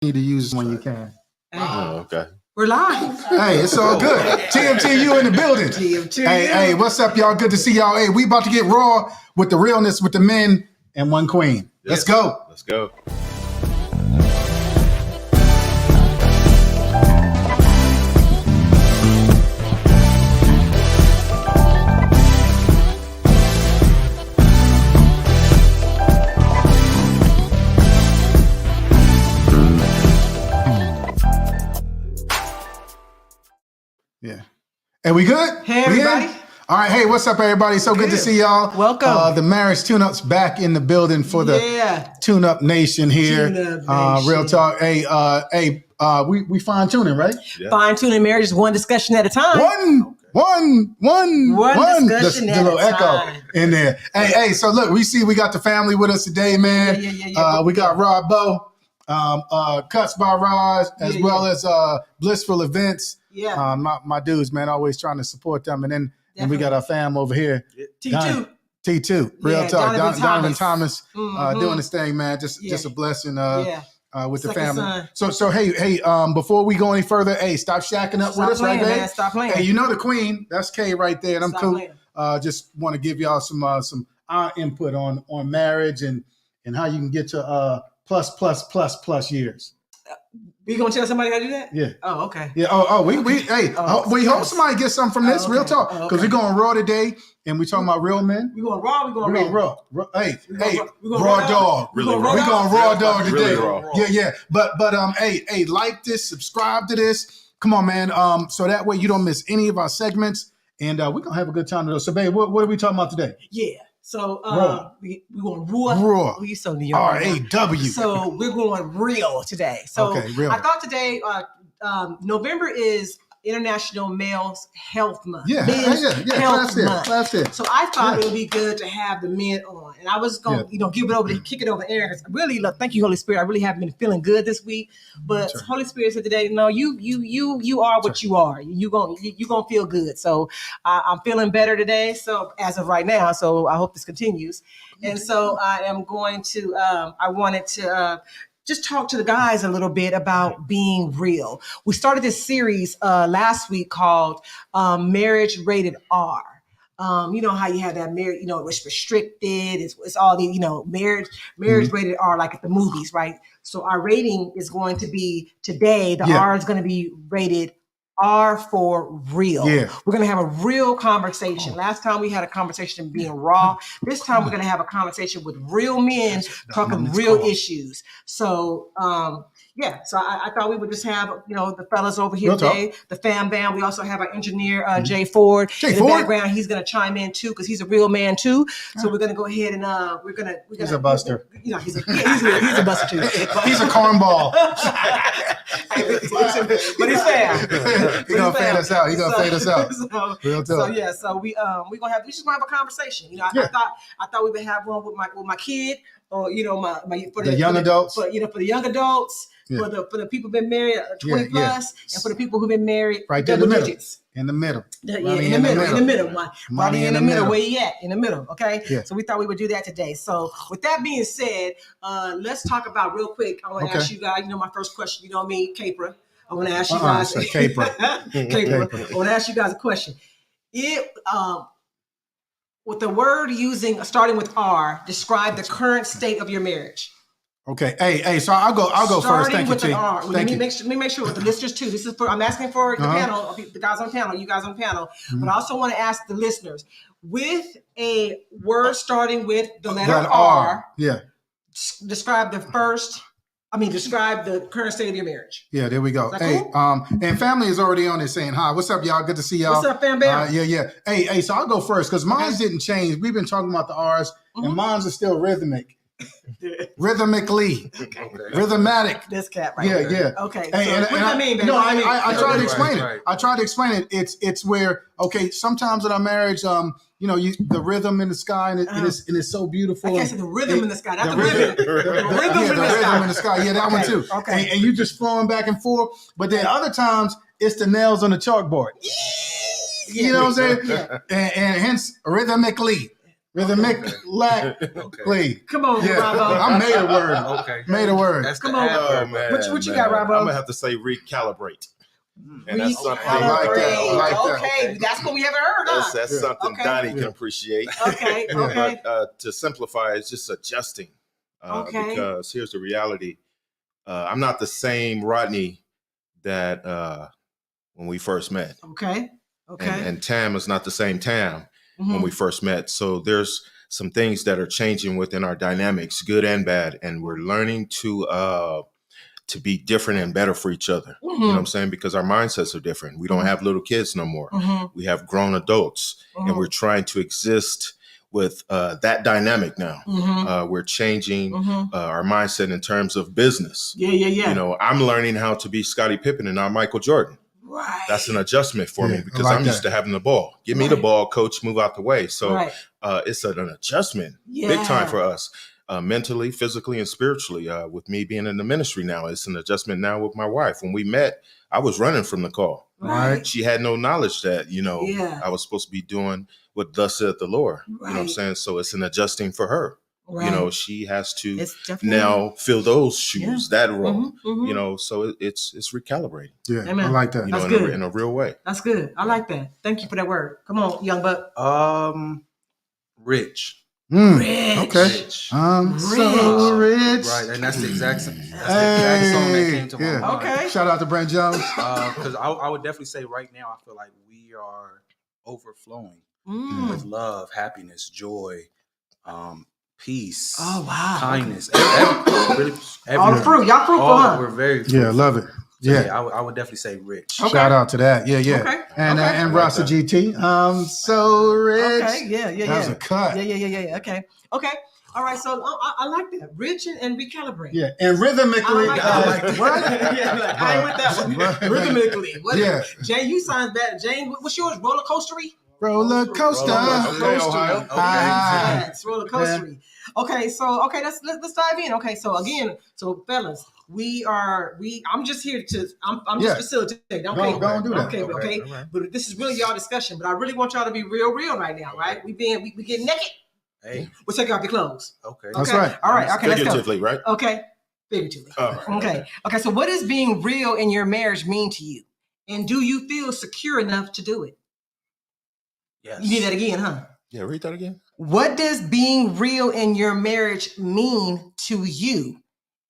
need to use when you can. Oh, okay. We're live. Hey, it's all good. TMTU in the building. TMTU. Hey, what's up, y'all? Good to see y'all. Hey, we about to get raw with the realness with the men and one queen. Let's go. Let's go. Yeah. And we good? Hey, everybody. All right. Hey, what's up, everybody? So good to see y'all. Welcome. The marriage tune-up's back in the building for the Tune-Up Nation here. Tune-Up Real Nation. talk. Hey, we fine-tuning, right? Yeah. Fine-tuning marriage is one discussion at a time. One discussion the at little a echo time. in there. Hey, so look, we got the family with us today, man. Yeah. We got Rob Bow, Cuts by Raj, as well as Blissful Events. Yeah. My dudes, man, always trying to support them. And then we got our fam over here. T2. T2, real talk. Donovan Thomas Mm-hmm. doing this thing, man. Just a blessing with the Second family. son. So hey, before we go any further, hey, stop shacking up with us right there. Man. Stop playing. Hey, you know the queen. That's Kay right there, and I'm Stop cool. playing. Just want to give y'all some input on marriage and how you can get to plus years. You gonna tell somebody how to do that? Yeah. Oh, okay. Yeah. We hope somebody gets something from this. okay. Real talk, because we're going raw today, and we're talking about real men. We going raw. We going We're raw. going raw. Hey, we going raw raw dog. Really We're raw. going raw dog today. Really raw. Yeah. But hey, like this, subscribe to this. Come on, man. So that way you don't miss any of our segments, and we're gonna have a good time today. So, babe, what are we talking about today? Yeah. So Raw. we going raw. Raw. Oh, you so New York. right now. RAW. So we're going real today. So Okay, real. I thought today, November is International Males Health Month. Yeah. Health Month. Class it. So I thought it would be good to have the men on, and I was going to, kick it over to Aaron. Really, thank you, Holy Spirit. I really haven't been feeling good this week, but Right. Holy Spirit said today, no, you are what you are. You gonna feel good. So I'm feeling better today. So as of right now, so I hope this continues. And so I am going to. I wanted to. Just talk to the guys a little bit about being real. We started this series last week called Marriage Rated R. You know how you have that marriage, it's restricted. It's all the, marriage rated R, like at the movies, right? So our rating is going to be today. The R is going to be rated R for real. Yeah. We're going to have a real conversation. Last time we had a conversation being raw. This time we're going to have a conversation with real men talking real issues. So, so I thought we would just have, the fellas over here today, the fam bam. We also have our engineer, Jay Ford. In the background, he's going to chime in too, because he's a real man too. So we're going to go ahead and He's a buster. He's a buster too. He's a cornball. But he's fair. He's gonna fade us out. Real talk. So we just gonna have a conversation. I thought we would have one with my kid, or for the young adults. For the young adults, for the people who've been married 20 plus, and for the people who've been married right there double digits. In the middle. In the middle. Money in the middle. Where you at? In the middle. Okay. Yeah. So we thought we would do that today. So with that being said, let's talk about real quick. I want to ask you guys, my first question, you know me, Capra. I want to ask you guys. Capra. Capra. I want to ask you guys a question. With the word starting with R, describe the current state of your marriage. Okay. Hey. So I'll go first. Thank you, T. Let me make sure with the listeners too. This is I'm asking for the panel, the guys on the panel, you guys on the panel, but I also want to ask the listeners with a word starting with the letter R. Yeah. Describe the current state of your marriage. Yeah, there we go. Hey, cool? And family is already on it saying hi. What's up, y'all? Good to see y'all. What's up, fam bam? Yeah. Hey, so I'll go first because mine didn't change. We've been talking about the R's, and mine's are still rhythmic. Rhythmically. Rhythmatic. This cat right here. Yeah. Okay. Hey, so what do you mean, baby? I tried to explain right. it. I tried to explain it. It's where, sometimes in our marriage, the rhythm in the sky, and it's so beautiful. I can't say the rhythm in the sky. Not the rhythm. rhythm. The rhythm in the sky. Yeah, that one too. Okay. And you just flowing back and forth. But then other times, it's the nails on the chalkboard. You know what I'm saying? Yeah. And hence, rhythmically. Rhythmically. Come on, Yeah, Robbo. I made a word. Okay. Made a word. That's Come the on. adverb. What you got, Robbo? I'm gonna have to say recalibrate. And that's something I like that. I like that. Okay, that's what we haven't heard, huh? that's Yeah. something Okay. Donnie Yeah. can appreciate. Okay, okay. But to simplify, it's just adjusting. Okay. Because here's the reality: I'm not the same Rodney that when we first met, Okay. Okay. and Tam is not the same Tam Mhm. when we first met. So there's some things that are changing within our dynamics, good and bad, and we're learning to be different and better for each other. You know what I'm saying? Because our mindsets are different. We don't have little kids no more. We have grown adults, and we're trying to exist with that dynamic now. We're changing our mindset in terms of business. Yeah. You know, I'm learning how to be Scottie Pippen and not Michael Jordan. Right. That's an adjustment for Yeah, me I because like I'm used that. to having the ball. Give me the ball, coach, move out the way. So it's an adjustment, big time for us. Mentally, physically, and spiritually. With me being in the ministry now, it's an adjustment now with my wife. When we met, I was running from the call. Right. She had no knowledge that, you know, I was supposed to be doing what thus said the Lord. You know what I'm saying? So it's an adjusting for her. Right. You know, she has to It's definitely now fill those shoes, that role. Mhm. You know, so it's recalibrating. Yeah, Amen. I like that. You That's know, good. in a real way. That's good. I like that. Thank you for that word. Come on, young buck. Rich. Okay. Rich. I'm so rich. Right, and that's the exact song that came to my mind. Okay. Shout out to Brent Jones. Because I would definitely say right now, I feel like we are overflowing with love, happiness, joy, peace, Oh, wow. kindness. All the fruit. Y'all fruitful, huh? We're very fruitful. Yeah, love it. So, Yeah. I would definitely say rich. Okay. Shout out to that. Yeah. Okay. And Okay. and I like Rasta that. GT. I'm so rich. Okay. Yeah. That was a cut. Yeah. Okay. All right. So I like that. Rich and recalibrate. Yeah, and rhythmically. I like that. what? Yeah, I ain't with that one. Rhythmically. What? Yeah. Jane, you sound better. Jane, what's yours? Roller coastery? Roller coaster. Okay, Ohio. Ah. Yes, roller coastery. Okay, so let's dive in. Okay, so again, fellas, I'm just here to I'm just facilitating. Okay, Don't do that. Okay. All right. But this is really y'all discussion. But I really want y'all to be real right now, right? We getting naked. Hey, We'll take off your clothes. okay. That's right. All right. Okay, let's go. Figuratively, right? Okay, figuratively. All right. Okay. So what does being real in your marriage mean to you? And do you feel secure enough to do it? Yes. You need that again, huh? Yeah, read that again. What does being real in your marriage mean to you?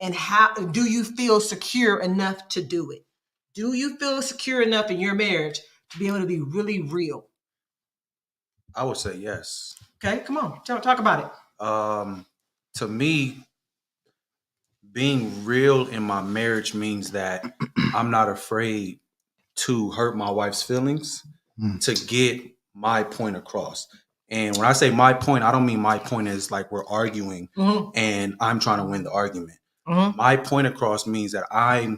And how do you feel secure enough to do it? Do you feel secure enough in your marriage to be able to be really real? I would say yes. Okay, come on. Talk about it. To me, being real in my marriage means that I'm not afraid to hurt my wife's feelings to get my point across. And when I say my point, I don't mean my point is like we're arguing and I'm trying to win the argument. My point across means that I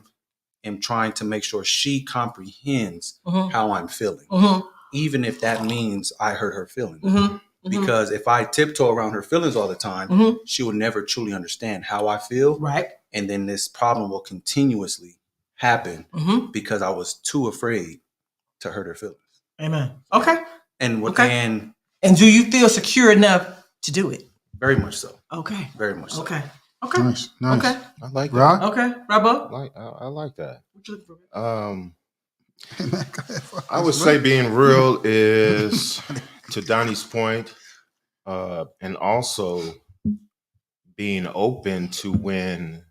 am trying to make sure she comprehends how I'm feeling, even if that means I hurt her feelings. Because if I tiptoe around her feelings all the time, she will never truly understand how I feel. Right. And then this problem will continuously happen because I was too afraid to hurt her feelings. Amen. Okay. And And do you feel secure enough to do it? very much so. Okay. Very much so. Okay. Nice. Okay. I like that. Rock. Okay. Robbo? I like that. What you looking for? I would say being real is, to Donnie's point, and also being open to when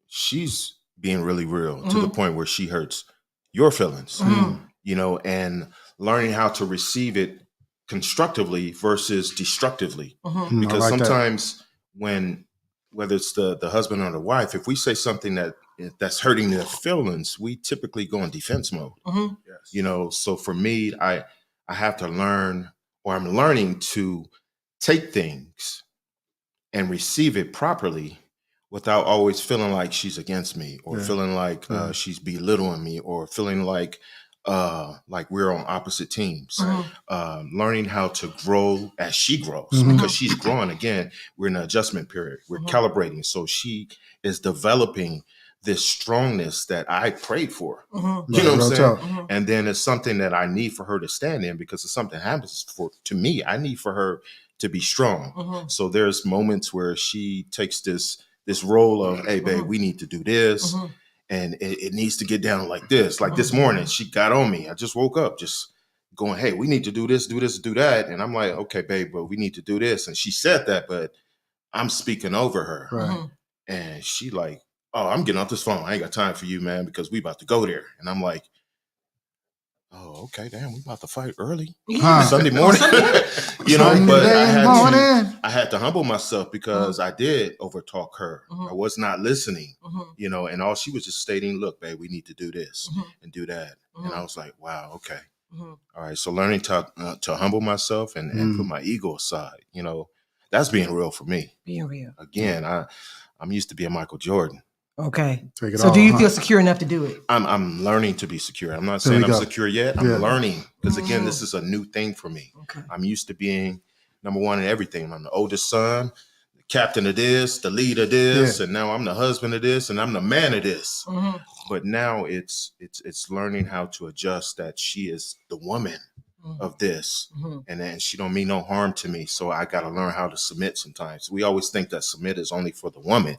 she's being really real to the point where she hurts your feelings, you know, and learning how to receive it constructively versus destructively. Because I like that. sometimes whether it's the husband or the wife, if we say something that's hurting their feelings, we typically go in defense mode. Yes. You know, so for me, I have to learn, or I'm learning to take things and receive it properly without always feeling like she's against me, or feeling like she's belittling me, or feeling like we're on opposite teams. Learning how to grow as she grows, because she's growing. Again, we're in an adjustment period. We're calibrating. So she is developing this strongness that I prayed for. You know what I'm saying? And then it's something that I need for her to stand in, because if something happens to me, I need for her to be strong. Mm-hmm. So there's moments where she takes this role of, hey, babe, we need to do this. Mm-hmm. And it needs to get down like this. Like this morning, she got on me. I just woke up just going, hey, we need to do this, do that. And I'm like, okay, babe, but we need to do this. And she said that, but I'm speaking over her. Right. And she like, oh, I'm getting off this phone. I ain't got time for you, man, because we about to go there. And I'm like, oh, okay, damn, we about to fight early. Yeah. Sunday morning. You know, but I had to humble myself because I did overtalk her. I was not listening, you know, and all she was just stating, look, babe, we need to do this and do that. And I was like, wow, okay. All right. So learning to humble myself and put my ego aside, you know, that's being real for me. Being real. Again, I'm used to being Michael Jordan. Okay. Take it So all, do you feel secure enough to do it? I'm learning to be secure. I'm not There saying we I'm go. secure yet. I'm learning because again, this is a new thing for me. Okay. I'm used to being number one in everything. I'm the oldest son, the captain of this, the lead of this, and now I'm the husband of this, and I'm the man of this. But now it's learning how to adjust that she is the woman of this, and then she don't mean no harm to me. So I got to learn how to submit sometimes. We always think that submit is only for the woman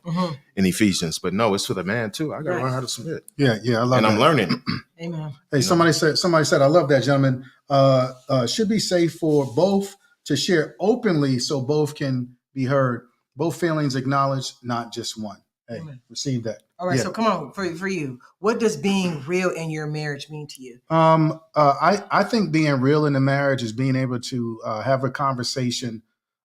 in Ephesians, but no, it's for the man too. I got to learn how to submit. Yeah, I love and that. I'm learning. Amen. Hey, somebody said, I love that, gentlemen. Should be safe for both to share openly so both can be heard. Both feelings acknowledged, not just one. Hey, receive that. All right, so come on, for you, what does being real in your marriage mean to you? I think being real in the marriage is being able to have a conversation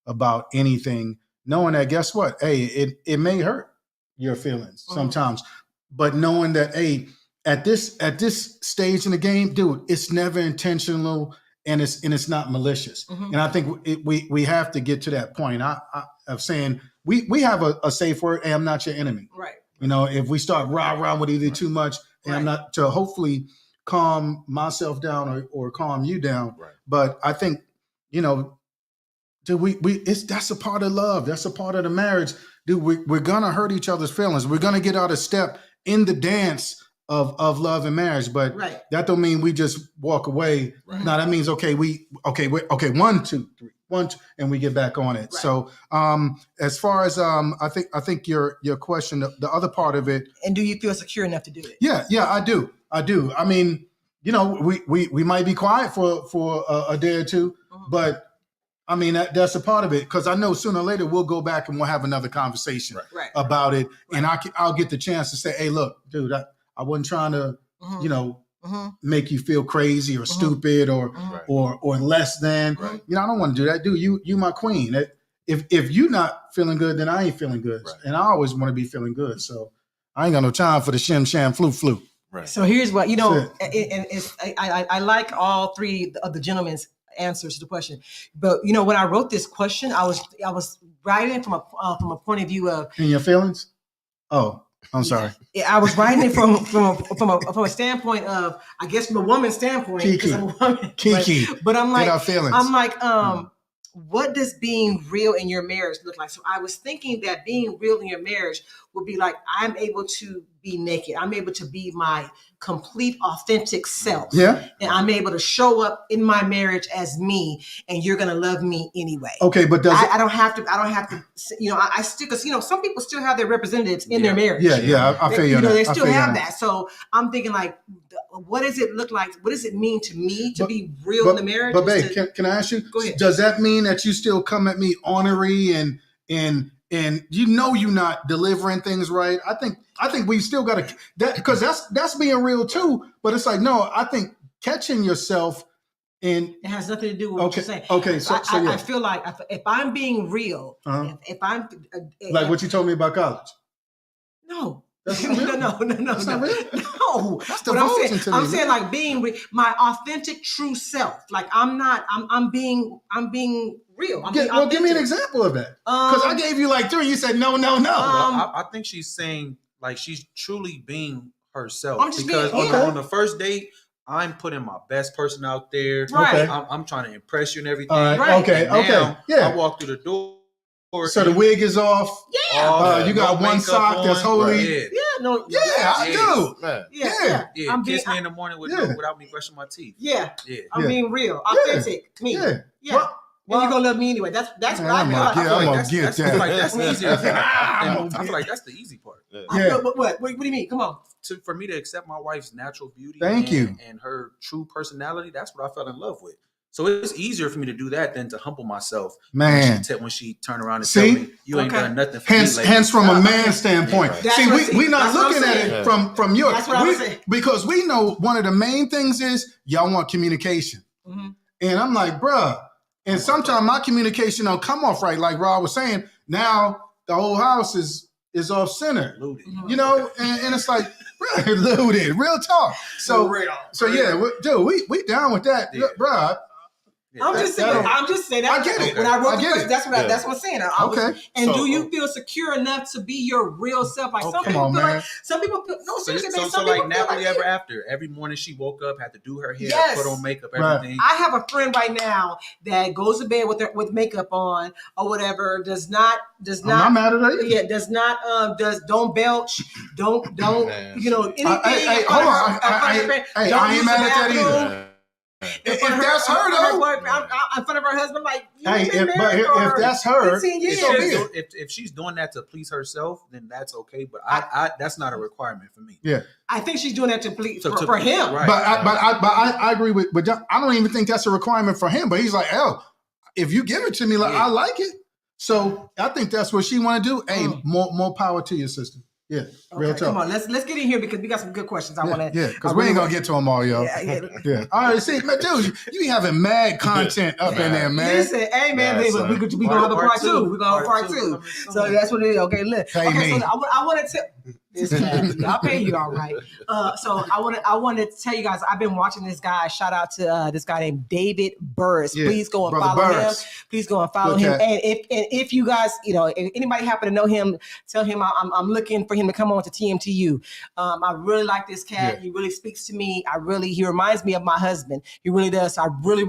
about anything, knowing that, guess what? Hey, it may hurt your feelings sometimes, but knowing that, hey, at this stage in the game, dude, it's never intentional and it's not malicious. And I think we have to get to that point of saying we have a safe word. Hey, I'm not your enemy. Right. You know, if we start rah with either too much, and I'm not to hopefully calm myself down or calm you down. Right. But I think, you know, dude, that's a part of love. That's a part of the marriage. Dude, we're gonna hurt each other's feelings. We're gonna get out of step in the dance of love and marriage. But that don't mean we just walk away. Right. Now that means okay, 1, 2, 3. 1, 2, and we get back on it. Right. So as far as I think your question, the other part of it. And do you feel secure enough to do it? Yeah, I do. I mean, you know, we might be quiet for a day or two, but I mean that's a part of it because I know sooner or later we'll go back and we'll have another conversation about it, and I'll get the chance to say, hey, look, dude, I wasn't trying to, you know. Make you feel crazy or stupid or less than. You know, I don't want to do that. Dude, you my queen. If you're not feeling good, then I ain't feeling good. And I always want to be feeling good. So I ain't got no time for the shim sham flu. Right. So here's what, you know, I like all three of the gentlemen's answers to the question. But you know, when I wrote this question, I was writing from a point of view of in your feelings. Oh. I'm sorry. Yeah, I was writing it from a standpoint of, I guess, from a woman's standpoint. Kiki. I'm a woman, Kiki. But I'm like, feelings. What does being real in your marriage look like? So I was thinking that being real in your marriage would be like, I'm able to be naked. I'm able to be my complete, authentic self. Yeah. And I'm able to show up in my marriage as me, and you're going to love me anyway. Okay, but I don't have to, you know, I still, because, you know, some people still have their representatives in their marriage. Yeah, I feel you. You know, they still have that. So I'm thinking like, what does it look like? What does it mean to me to be real in the marriage? But babe, can I ask you? Go ahead. Does that mean that you still come at me ornery and you know you're not delivering things right? I think we still got to that because that's being real too. But it's like no, I think catching yourself in it has nothing to do with what you're saying. Okay, so yeah. I feel like if I'm being real, if I'm like what you told me about college. No. That's not real? No. That's not real? No. That's divulging to me. I'm saying like being my authentic true self. Like I'm being real. Give me an example of that. Because I gave you like 3. You said no. I think she's saying like she's truly being herself. I'm just because being on the first date, I'm putting my best person out there. Right. I'm trying to impress you and everything. Right. Okay. I walk through the door. So the wig is off. Yeah. You got one sock that's holy. Right. I do. Yeah. Kiss me in the morning without me brushing my teeth. I'm being real, authentic, me. Yeah. and you're gonna love me anyway. That's what I I'm feel like. gonna that's get that's, that. like, that's easier. I'm I feel like that's the easy part. Yeah. What do you mean? Come on. For me to accept my wife's natural beauty Thank you. and her true personality, that's what I fell in love with. So it's easier for me to do that than to humble myself. Man. When she turned around and See? tell me, you ain't Okay. done nothing for Hence, me lately. from a man's standpoint. Right. That's See, what- we not that's what I'm looking at saying. it from yours. That's what I was saying. Because we know one of the main things is y'all want communication. Mhm. And I'm like, bruh. And sometimes my communication don't come off right. Like Rob was saying, now the whole house is off center. Looted. You know, and it's like, bruh, looted, real talk. So, we down with that. Yeah. Look, bruh. I'm just saying. I get it. When I wrote I the get question, it. that's what I'm saying. I was- Okay. And So- do you feel secure enough to be your real self? Like some come people on, feel man. like some people feel no seriously. So, man, so some like people feel Napoli like ever after. Every morning she woke up, had to do her hair, Yes. put on makeup, Right. everything. I have a friend right now that goes to bed with makeup on or whatever. Does not. I'm not mad at her. Yeah, does not. Don't belch. Don't. Man, You know anything. Hey, hold on. I ain't mad at that either. If that's her, though. in front of her husband, like you Hey, been if married for that's her, 15 years. so be it. If she's doing that to please herself, then that's okay. But I that's not a requirement for me. Yeah. I think she's doing that to please So for him. Right. But I agree with John. I don't even think that's a requirement for him. But he's like, if you give it to me, like Yeah. I like it. So I think that's what she want to do. Hey, more power to your sister. Yeah, real Okay, talk. come on, let's get in here because we got some good questions. I want to. Yeah, because we ain't gonna get to them all, yo. Yeah. All right, see, man, dude, you be having mad content up in there, man. Listen, hey man, Yeah, we gonna have a part two. We're gonna have a part two. coming So soon. that's what it is. Okay, look. Pay Okay, me. so I want to tell. I'll pay you all right. So I want to tell you guys. I've been watching this guy. Shout out to this guy named David Burris. Yeah, Please go and Brother follow Burris. him. Please go and follow Good him. cat. And if you guys, if anybody happen to know him, tell him I'm looking for him to come on to TMTU. I really like this cat. Yeah. He really speaks to me. He reminds me of my husband. He really does. So I really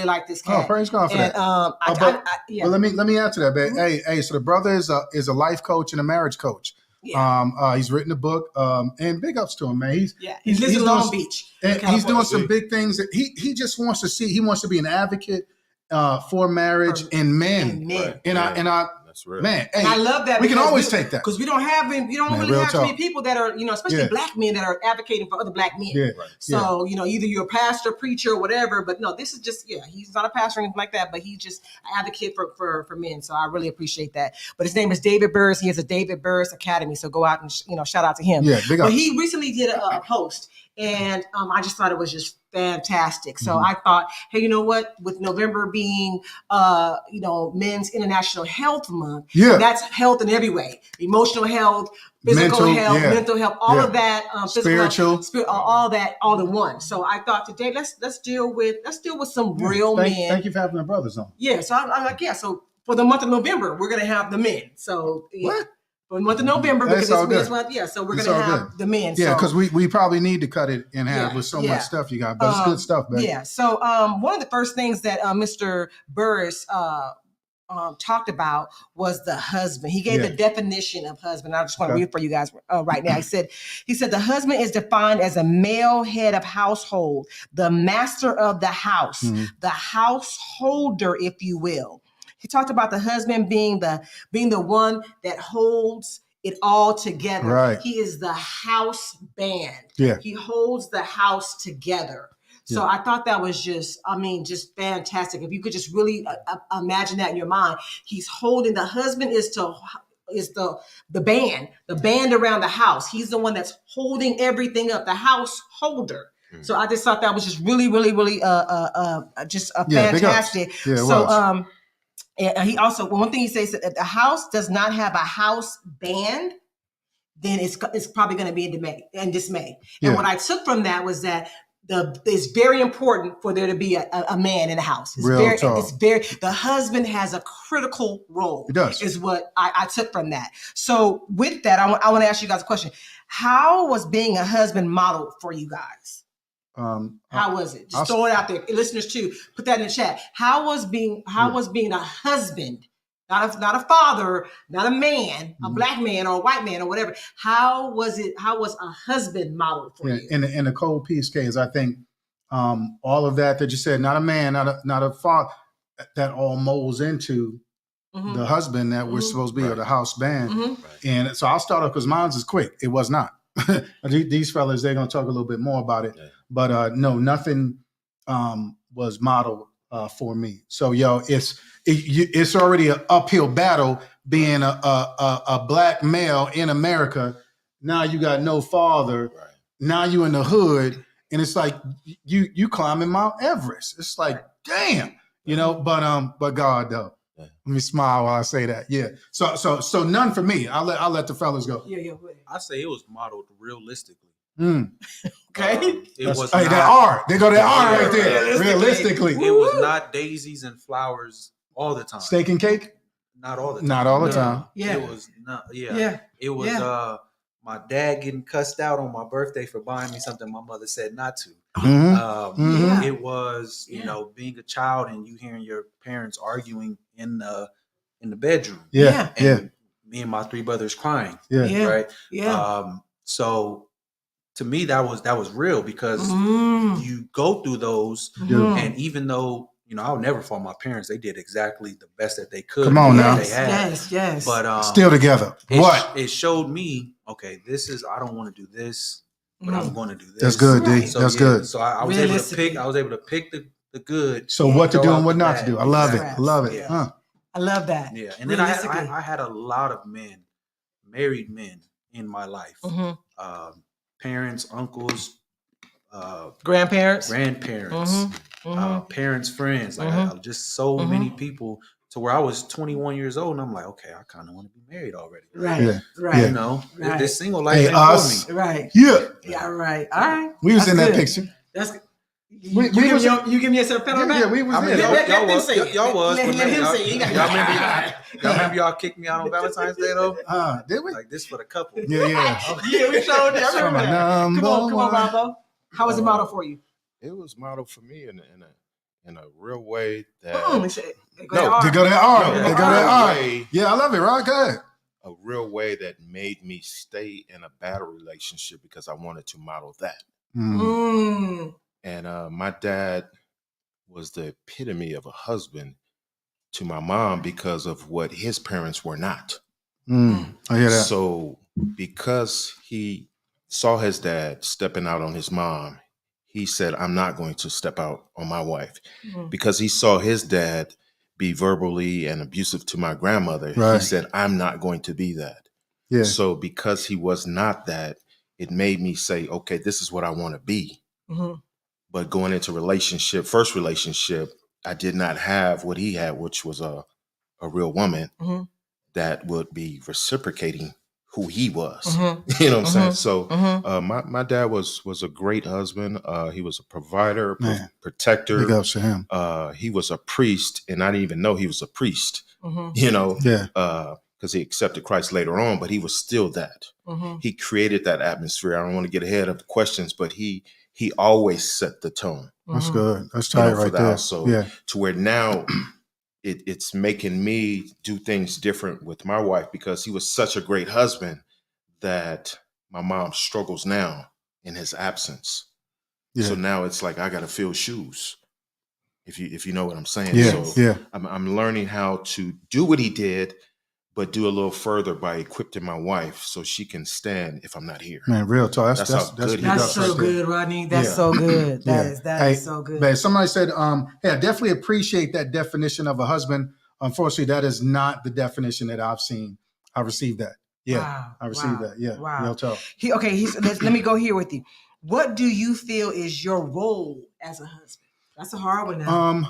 like this cat. Oh, praise God for And that. yeah. Well, let me add to that, babe. Hey, so the brother is a life coach and a marriage coach. Yeah. He's written a book, and big ups to him, man. He lives in doing- Long Beach. and he's California. doing some big things that he just wants to see. He wants to be an advocate for marriage and men. And men. Right. And I That's real. man, hey, And I love that. we can because always take that. because we don't have we don't Man, really real have too many talk. people that are especially Yeah. black men that are advocating for other black men. Yeah. Right. So either you're a pastor, preacher, or whatever. But no, this is just he's not a pastor or anything like that. But he's just an advocate for men. So I really appreciate that. But his name is David Burris. He has a David Burris Academy. So go out and shout out to him. Yeah, big But up. he recently did a post, and I just thought it was just fantastic. So Mhm. I thought, hey, you know what? With November being, Men's International Health Month, Yeah. that's health in every way: emotional health, physical Mental, health, yeah. mental health, all Yeah. of that, physical Spiritual. health, all that, all in one. So I thought today, let's deal with some real men. Thank you for having the brothers on. Yeah. So I'm like, yeah. So for the month of November, we're gonna have the men. So What? For the month of November, That's because all it's men's good. month, yeah. So we're It's gonna all have good. the men. Yeah, so. because we probably need to cut it in half Yeah, with so yeah. much stuff you got, but it's good stuff, man. Yeah. So one of the first things that Mr. Burris talked about was the husband. He gave Yeah. the definition of husband. I just want to Okay. read it for you guys right now. He said the husband is defined as a male head of household, the master of the house, Mhm. the householder, if you will. He talked about the husband being the one that holds it all together. Right. He is the house band. Yeah. He holds the house together. So I thought that was just fantastic. If you could just really imagine that in your mind, he's holding the husband is the band around the house. He's the one that's holding everything up, the householder. So I just thought that was just really, really, really just a Yeah, big ups. fantastic. Yeah, it So was. and he also one thing he says that if the house does not have a house band, then it's probably going to be in dismay. And Yeah. what I took from that was that it's very important for there to be a man in the house. Real talk. The husband has a critical role. He does. Is what I took from that. So with that, I want to ask you guys a question. How was being a husband modeled for you guys? How was it? Just throw it out there. Listeners too, put that in the chat. How was being a husband, not a father, not a man, a black man or a white man or whatever. How was a husband modeled for you? In the cold piece case, I think all of that you said, not a man, not a father. that all molds into the husband that we're supposed to be, or the house band. And so I'll start off because mine's is quick. It was not. These fellas, they're gonna talk a little bit more about it. But no, nothing was modeled for me. So it's already an uphill battle being a black male in America. Now you got no father. Right. Now you in the hood, and it's like you climbing Mount Everest. It's like, damn, you know. But God though. Yeah. Let me smile while I say that. Yeah. So none for me. I'll let the fellas go. Yeah. I say it was modeled realistically. Okay. It was that R. They go that R right there. Realistically. It was not daisies and flowers all the time. Steak and cake? Not all the time. Not all the time. Yeah. It was not. Yeah. It was my dad getting cussed out on my birthday for buying me something my mother said not to. It was, you know, being a child and you hearing your parents arguing in the bedroom. And me and my three brothers crying. Right. So to me that was real because you go through those, and even though, you know, I'll never fault my parents. They did exactly the best that they could. Come on now. They had. Yes. But still together. It showed me, okay, I don't want to do this, but I'm going to do this. That's good, D. So, that's good. So I was able to pick. I was able to pick the good. So what to do and what not to do. I love it. I love it. Yeah. I love that. Yeah, and then I had a lot of men, married men, in my life. Parents, uncles, grandparents, parents, friends, like just so many people, to where I was 21 years old and I'm like, okay, I kind of want to be married already. Right. You know, this single life ain't for me. Right. Yeah. Right. All right. We was in that picture. That's good. You give me a pat on the back? Yeah, we was in. Y'all was. Let him say it. Y'all remember y'all kicked me out on Valentine's Day though? Did we? Like this for the couple. Yeah. Yeah, we showed it. I remember that. Come on, Bobo. How was it modeled for you? It was modeled for me in a real way that they go that R. Yeah, I love it. Right, go ahead. A real way that made me stay in a bad relationship because I wanted to model that. And my dad was the epitome of a husband to my mom because of what his parents were not. I hear that. So because he saw his dad stepping out on his mom, he said, I'm not going to step out on my wife. Because he saw his dad be verbally and abusive to my grandmother. He said, I'm not going to be that. Yeah. So because he was not that, it made me say, okay, this is what I want to be. But going into first relationship, I did not have what he had, which was a real woman that would be reciprocating who he was. You know what I'm saying? So my dad was a great husband. He was a provider, protector. Big ups to him. He was a priest, and I didn't even know he was a priest. You know, because he accepted Christ later on, but he was still that. He created that atmosphere. I don't want to get ahead of the questions, but he always set the tone. That's good. That's tight right there. So to where now it's making me do things different with my wife because he was such a great husband that my mom struggles now in his absence. So now it's like I got to fill shoes. If you know what I'm saying. I'm learning how to do what he did, but do a little further by equipping my wife so she can stand if I'm not here. Man, real talk. That's so good, Rodney. That's so good. That is so good. Man, somebody said, hey, I definitely appreciate that definition of a husband. Unfortunately, that is not the definition that I've seen. I received that. Yeah, wow. I received that. Yeah, real talk. Let me go here with you. What do you feel is your role as a husband? That's a hard one now.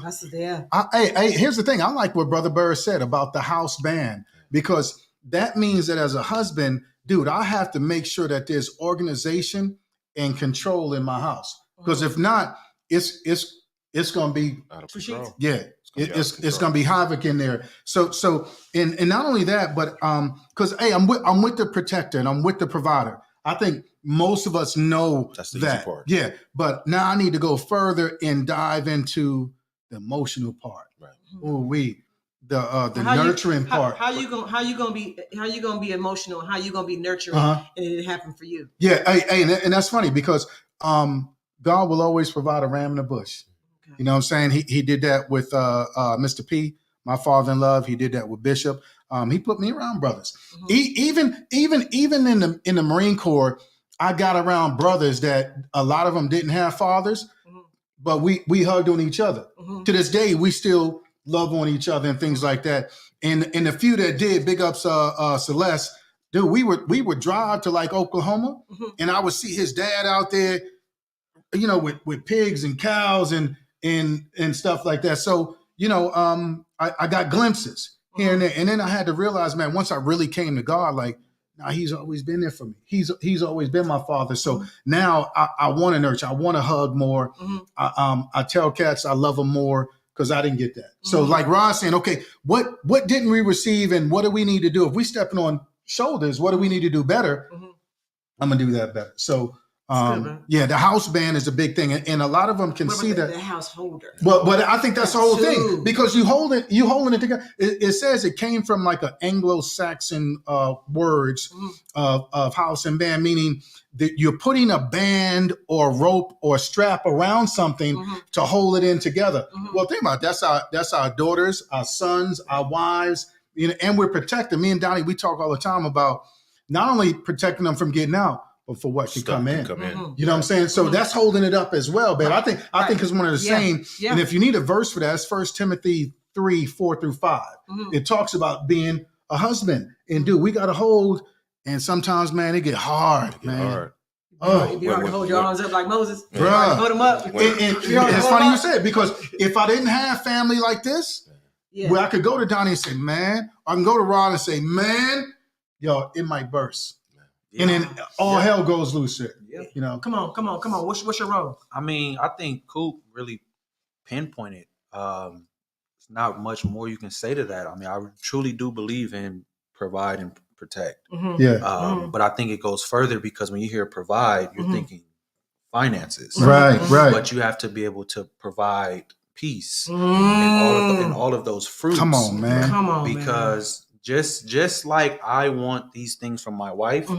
Here's the thing. I like what Brother Burr said about the house band, because that means that as a husband, dude, I have to make sure that there's organization and control in my house. Because if not, it's going to be out of control. Yeah, it's going to be havoc in there. So and not only that, but because I'm with the protector and I'm with the provider. I think most of us know that's the that. easy part. Yeah, but now I need to go further and dive into the emotional part. Right. The nurturing part. How you gonna be emotional? How you gonna be nurturing? And it happened for you. Yeah, and that's funny because God will always provide a ram in the bush. You know what I'm saying? He did that with Mr. P, my father in love. He did that with Bishop. He put me around brothers. Even in the Marine Corps, I got around brothers that a lot of them didn't have fathers, but we hugged on each other. To this day, we still love on each other and things like that. And the few that did, big ups Celeste, dude, we would drive to like Oklahoma, and I would see his dad out there, you know, with pigs and cows and stuff like that. So, you know, I got glimpses here and there. And then I had to realize, man, once I really came to God, like, nah, he's always been there for me. He's always been my father. So now I want to nurture. I want to hug more. I tell cats I love them more because I didn't get that. So like Rod saying, okay, what didn't we receive and what do we need to do? If we stepping on shoulders, what do we need to do better? I'm going to do that better. So yeah, the house band is a big thing, and a lot of them can see that. The householder. But I think that's the whole thing because you holding it together. It says it came from like an Anglo-Saxon words of house and band, meaning that you're putting a band or rope or strap around something to hold it in together. Well, think about it. That's our daughters, our sons, our wives, you know, and we're protecting. Me and Donnie, we talk all the time about not only protecting them from getting out, but for what can come in. You know what I'm saying? So that's holding it up as well, babe. I think it's one of the same. Yeah. And if you need a verse for that, it's 1 Timothy 3:4-5. It talks about being a husband. And dude, we got to hold. And sometimes, man, it get hard, man. Oh, it'd be hard to hold your arms up like Moses. Bruh. Hold them up. And it's funny you said, because if I didn't have family like this, where I could go to Donnie and say, man, I can go to Rod and say, man, yo, it might burst. And then all hell goes loose here. You know, come on. What's your role? I mean, I think Coop really pinpointed. There's not much more you can say to that. I mean, I truly do believe in provide and protect. But I think it goes further because when you hear provide, you're thinking finances, right? But you have to be able to provide peace and all of those fruits. Come on, man. Because just like I want these things from my wife,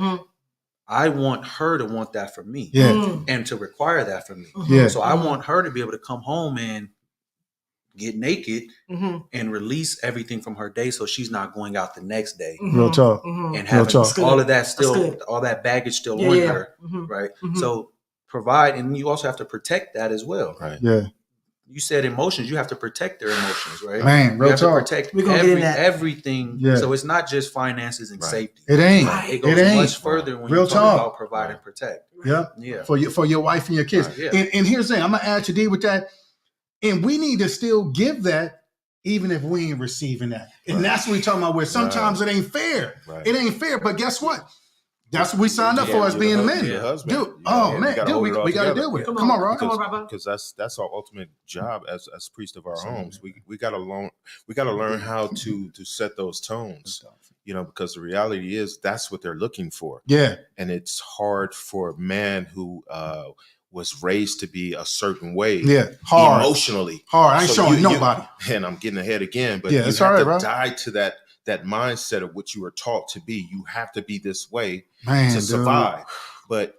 I want her to want that from me, and to require that from me. So I want her to be able to come home and get naked and release everything from her day, so she's not going out the next day. Real talk. And having all of that still, all that baggage still on her, right? So provide, and you also have to protect that as well, right? Yeah. You said emotions. You have to protect their emotions, right? Man, real talk. You have to protect everything. Yeah. So it's not just finances and safety. It ain't. It goes much further when you talk about provide and protect. Yeah. For your wife and your kids. And here's the thing. I'm gonna add to D with that. And we need to still give that, even if we ain't receiving that. And that's what we're talking about. Where sometimes it ain't fair. It ain't fair. But guess what? That's what we signed up for as being men. Dude, man, dude, we got to deal with it. Come on, Rob. Because that's our ultimate job as priest of our homes. We got to learn how to set those tones. You know, because the reality is that's what they're looking for. Yeah, and it's hard for a man who was raised to be a certain way. Yeah, hard, emotionally hard. I ain't showing nobody. And I'm getting ahead again, but you have to die to that mindset of what you were taught to be. You have to be this way to survive. But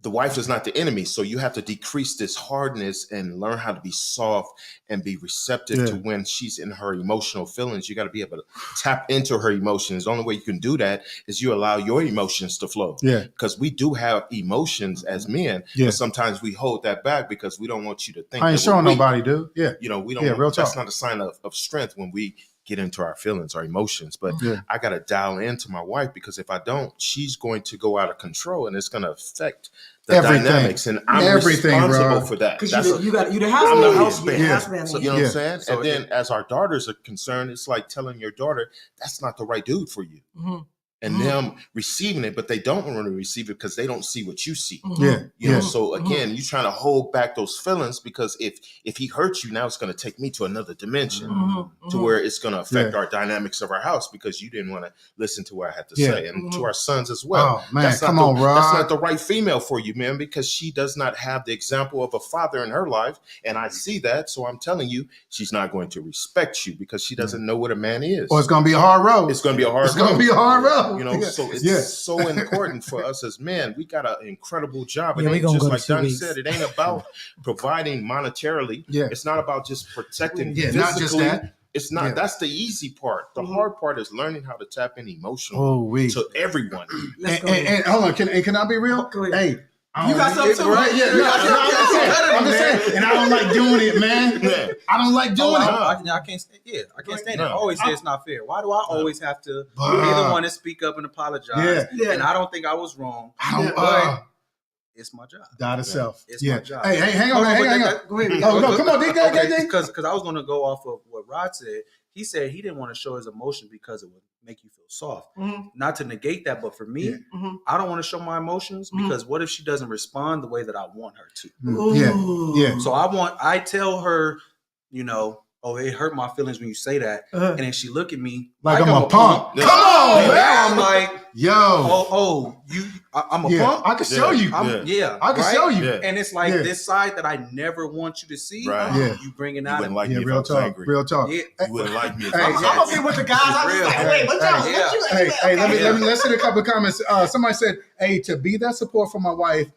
the wife is not the enemy. So you have to decrease this hardness and learn how to be soft and be receptive to when she's in her emotional feelings. You got to be able to tap into her emotions. The only way you can do that is you allow your emotions to flow. Yeah. Because we do have emotions as men. Yeah. But sometimes we hold that back because we don't want you to think. I ain't showing nobody, dude. Yeah. You know, we don't. Real talk. That's not a sign of strength when we get into our feelings, our emotions. But I got to dial into my wife, because if I don't, she's going to go out of control and it's going to affect the dynamics. And I'm responsible for that. Because you the house I'm man. the house man. House man. So, you know what I'm saying? So and then as our daughters are concerned, it's like telling your daughter, that's not the right dude for you. And them receiving it, but they don't want to receive it because they don't see what you see. You know, so again, you're trying to hold back those feelings, because if he hurts you, now it's going to take me to another dimension to where it's going to affect our dynamics of our house, because you didn't want to listen to what I had to say. And to our sons as well. Oh, man, come on, Rob. That's not the right female for you, man, because she does not have the example of a father in her life. And I see that. So I'm telling you, she's not going to respect you because she doesn't know what a man is. Or it's going to be a hard road. It's going to be a hard road. It's going to be a hard road. know. You know, so it's so important for us as men. We got an incredible job. It Yeah, we ain't gonna just go to like 2 Dunn weeks. said, it ain't about providing monetarily. Yeah. It's not about just protecting Yeah, physically. not just that. It's not, Yeah. that's the easy part. The hard part is learning how to tap in emotionally Oh, we. to everyone. Let's go. And hold on, can I be real? Go ahead. Hey, I You don't- got something too, right? Yeah, You no, got no, something too. I'm just saying, and I don't like doing it, man. Yeah. I don't like doing it. I can't stand it. I can't stand it. I always say it's not fair. Why do I always have to be the one to speak up and apologize? Yeah. And I don't think I was wrong. I don't. But it's my job. Die to self. It's Yeah. my job. Hey, hang on, hang on. Go ahead. Oh, no, come on, dig. Because I was going to go off of what Rod said. He said he didn't want to show his emotion because it would make you feel soft. Mhm. Not to negate that, but for me, Yeah. Mhm. I don't want to show my emotions because what if she doesn't respond the way that I want her to? Ooh. Yeah. So I tell her, you know, oh, it hurt my feelings when you say that. And then she look at me Like I'm a punk. Yeah. Come on, And man. now I'm like, Yo. I'm a Yeah, punk. I can show you. Yeah, I can right? show you. Yeah. And it's like Yeah. this side that I never want you to see. Right. Yeah. You bring it You out. wouldn't like Yeah, me if I real was talk. angry. Real talk. Yeah. You wouldn't like me if Hey, I was I'm angry. gonna be with the guys. I'm just like, wait, what y'all? Yeah. What you? Hey, let's hit a couple of comments. Somebody said, "Hey, to be that support for my wife,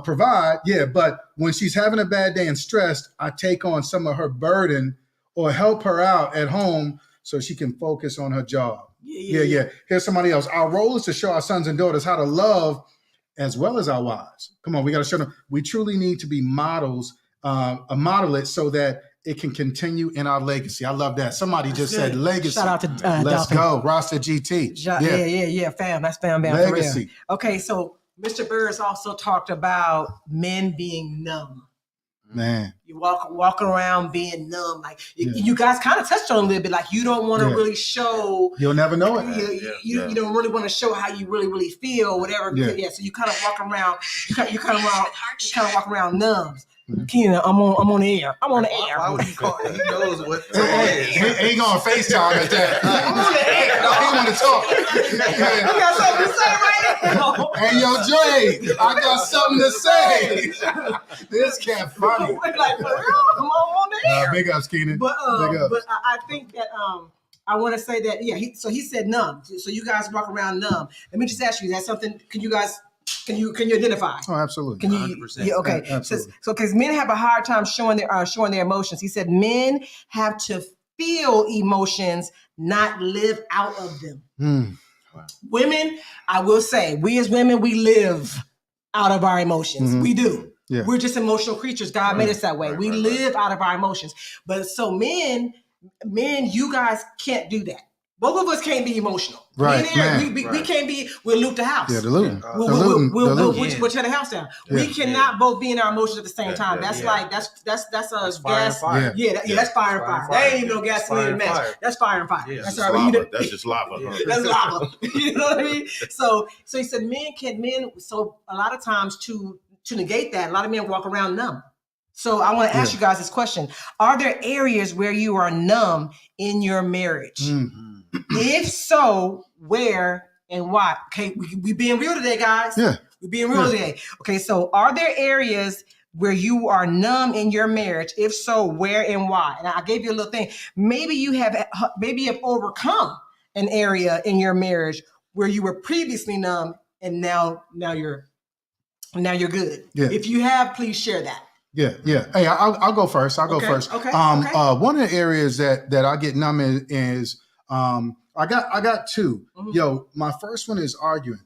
provide, yeah, but when she's having a bad day and stressed, I take on some of her burden or help her out at home so she can focus on her job." Yeah. Here's somebody else. Our role is to show our sons and daughters how to love as well as our wives. Come on, we got to show them. We truly need to be models, model it so that it can continue in our legacy. I love that. Somebody just said legacy. Shout out to Let's Dolphin. go, Rasta GT. Yeah, fam. That's fam, bam, for real. Legacy. Okay, so Mr. Burris also talked about men being numb. Man. You walk around being numb. Like Yeah. you guys kind of touched on it a little bit. Like you don't want to Yeah. really show. You'll never know it. You don't really want to show how you really feel, whatever. Yeah. So you kind of walk around. You kind of walk around numb. Keenan, I'm on the air. I'm on the air. Why would he call it? He knows what it Hey, is. he ain't going to FaceTime at that. I'm on the air. No, he want to talk. You got something to say right now? Hey, yo, Dre, I got something to say. This cat funny. Like for real, I'm on the air. Big ups, Keenan. But Big ups. but I think that I want to say that so he said numb. So you guys walk around numb. Let me just ask you, is that something? Can you identify? Oh, absolutely. Can you? 100%. Yeah, okay. Yeah, absolutely. So because men have a hard time showing their emotions. He said men have to feel emotions, not live out of them. Mm. Women, I will say, we as women, we live out of our emotions. Mhm. We do. Yeah. We're just emotional creatures. God made us that way. Right, We right, live out of our emotions. But so men, you guys can't do that. Both of us can't be emotional. Right, Me and Aaron, man. we Right. can't be. We'll loot the house. Yeah, the looting. We'll looting. tear the house down. Yeah. We cannot both be in our emotions at the same Yeah, time. yeah, That's yeah. like that's a Fire and gas. fire. Yeah. That's fire and fire. That ain't even no That's fire gasoline and match. fire. That's fire and fire. Yeah. That's That's all right. lava. That's just lava. Yeah. Huh? That's lava. You know what I mean? So he said men. So a lot of times to negate that, a lot of men walk around numb. So I want to ask you guys this question: are there areas where you are numb in your marriage? Mm. If so, where and why? Okay, we being real today, guys. Yeah. We're being real today. Okay, so are there areas where you are numb in your marriage? If so, where and why? And I gave you a little thing. Maybe you have overcome an area in your marriage where you were previously numb, and now you're good. Yeah. If you have, please share that. Yeah. Hey, I'll go first. I'll go first. Okay. One of the areas that I get numb in is I got two. Mhm. Yo, my first one is arguing.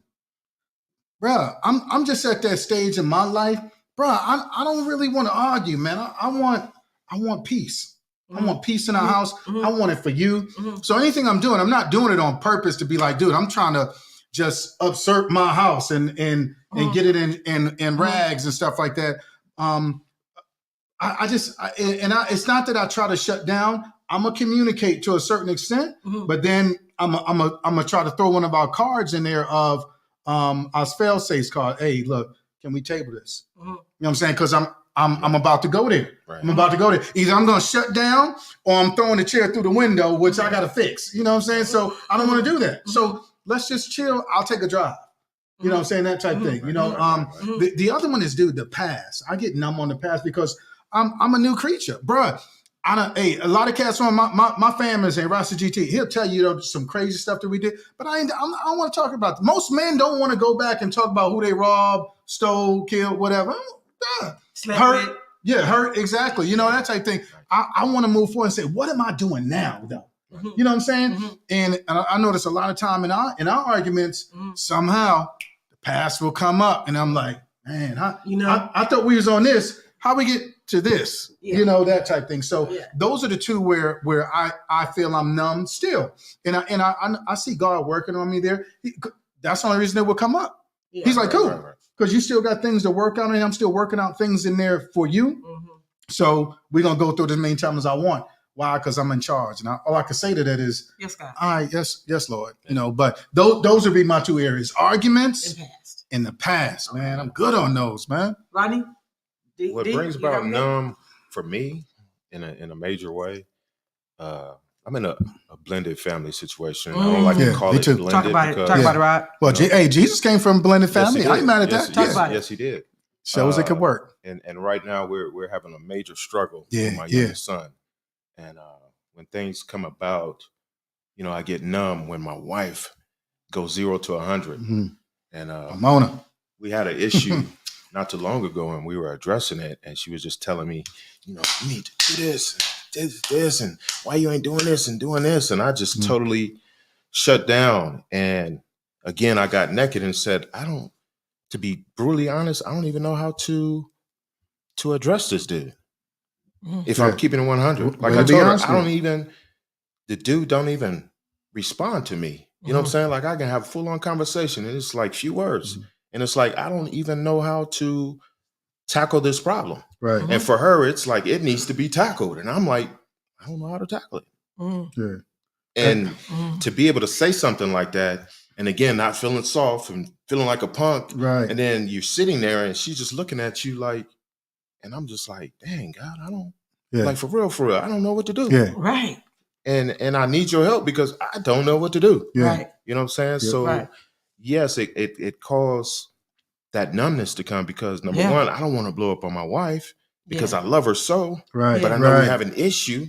Bruh, I'm just at that stage in my life, bruh. I don't really want to argue, man. I want peace. I want peace in our house. I want it for you. Mhm. So anything I'm doing, I'm not doing it on purpose to be like, dude, I'm trying to just usurp my house and get it in rags and stuff like that. It's not that I try to shut down. I'm gonna communicate to a certain extent, but then I'm gonna try to throw one of our cards in there of our fail-safe card. Hey, look, can we table this? You know what I'm saying? Because I'm about to go there. Right. I'm about to go there. Either I'm gonna shut down or I'm throwing the chair through the window, which I gotta fix. You know what I'm saying? So I don't want to do that. So let's just chill. I'll take a drive. You know what I'm saying? That type thing. You know, the other one is, dude, the past. I get numb on the past because I'm a new creature. Bruh, Hey, a lot of cats on my family's in Rasta GT. He'll tell you some crazy stuff that we did, but I don't want to talk about it. Most men don't want to go back and talk about who they robbed, stole, killed, whatever. Hurt. Yeah, hurt. Exactly. You know, that type of thing. I want to move forward and say, what am I doing now, though? Mm-hmm. You know what I'm saying? Mm-hmm. And I notice a lot of time in our arguments, somehow the past will come up, and I'm like, man, I thought we was on this. How we get to this? Yeah. You know, that type of thing. So those are the two where I feel I'm numb still, and I see God working on me there. That's the only reason it will come up. Yeah. He's like, cool, because you still got things to work out, and I'm still working out things in there for you. Mm-hmm. So we're gonna go through as many times as I want. Why? Because I'm in charge, and all I can say to that is, yes, God. All right, yes, Lord. You know, but those would be my two areas: arguments in the past. Man, I'm good on those, man. Rodney, what brings about numb for me in a major way? I'm in a blended family situation. I don't like to call it blended. Talk about it. Talk about it, Rod. Well, hey, Jesus came from a blended family. Yes, I ain't mad at that. Talk about it. Yes, he did. Shows it could work. And right now we're having a major struggle with my youngest son. And when things come about, you know, I get numb when my wife goes 0 to 100. Mm-hmm. And Mona, we had an issue not too long ago, and we were addressing it. And she was just telling me, you know, you need to do this, and why you ain't doing this and doing this. And I just totally shut down. And again, I got naked and said, to be brutally honest, I don't even know how to address this dude. If I'm keeping it 100, like I told her, the dude don't even respond to me. You know what I'm saying? Like I can have a full on conversation and it's like few words. And it's like, I don't even know how to tackle this problem. Right. And for her, it's like, it needs to be tackled. And I'm like, I don't know how to tackle it. Yeah. And to be able to say something like that, and again, not feeling soft and feeling like a punk. Right. And then you're sitting there and she's just looking at you like, and I'm just like, dang, God, I don't, like for real, I don't know what to do. Yeah. Right. And I need your help because I don't know what to do. Yeah. Right. You know what I'm saying? Yeah. So yes, it caused that numbness to come because number one, I don't want to blow up on my wife because I love her so. Right. But I know we have an issue,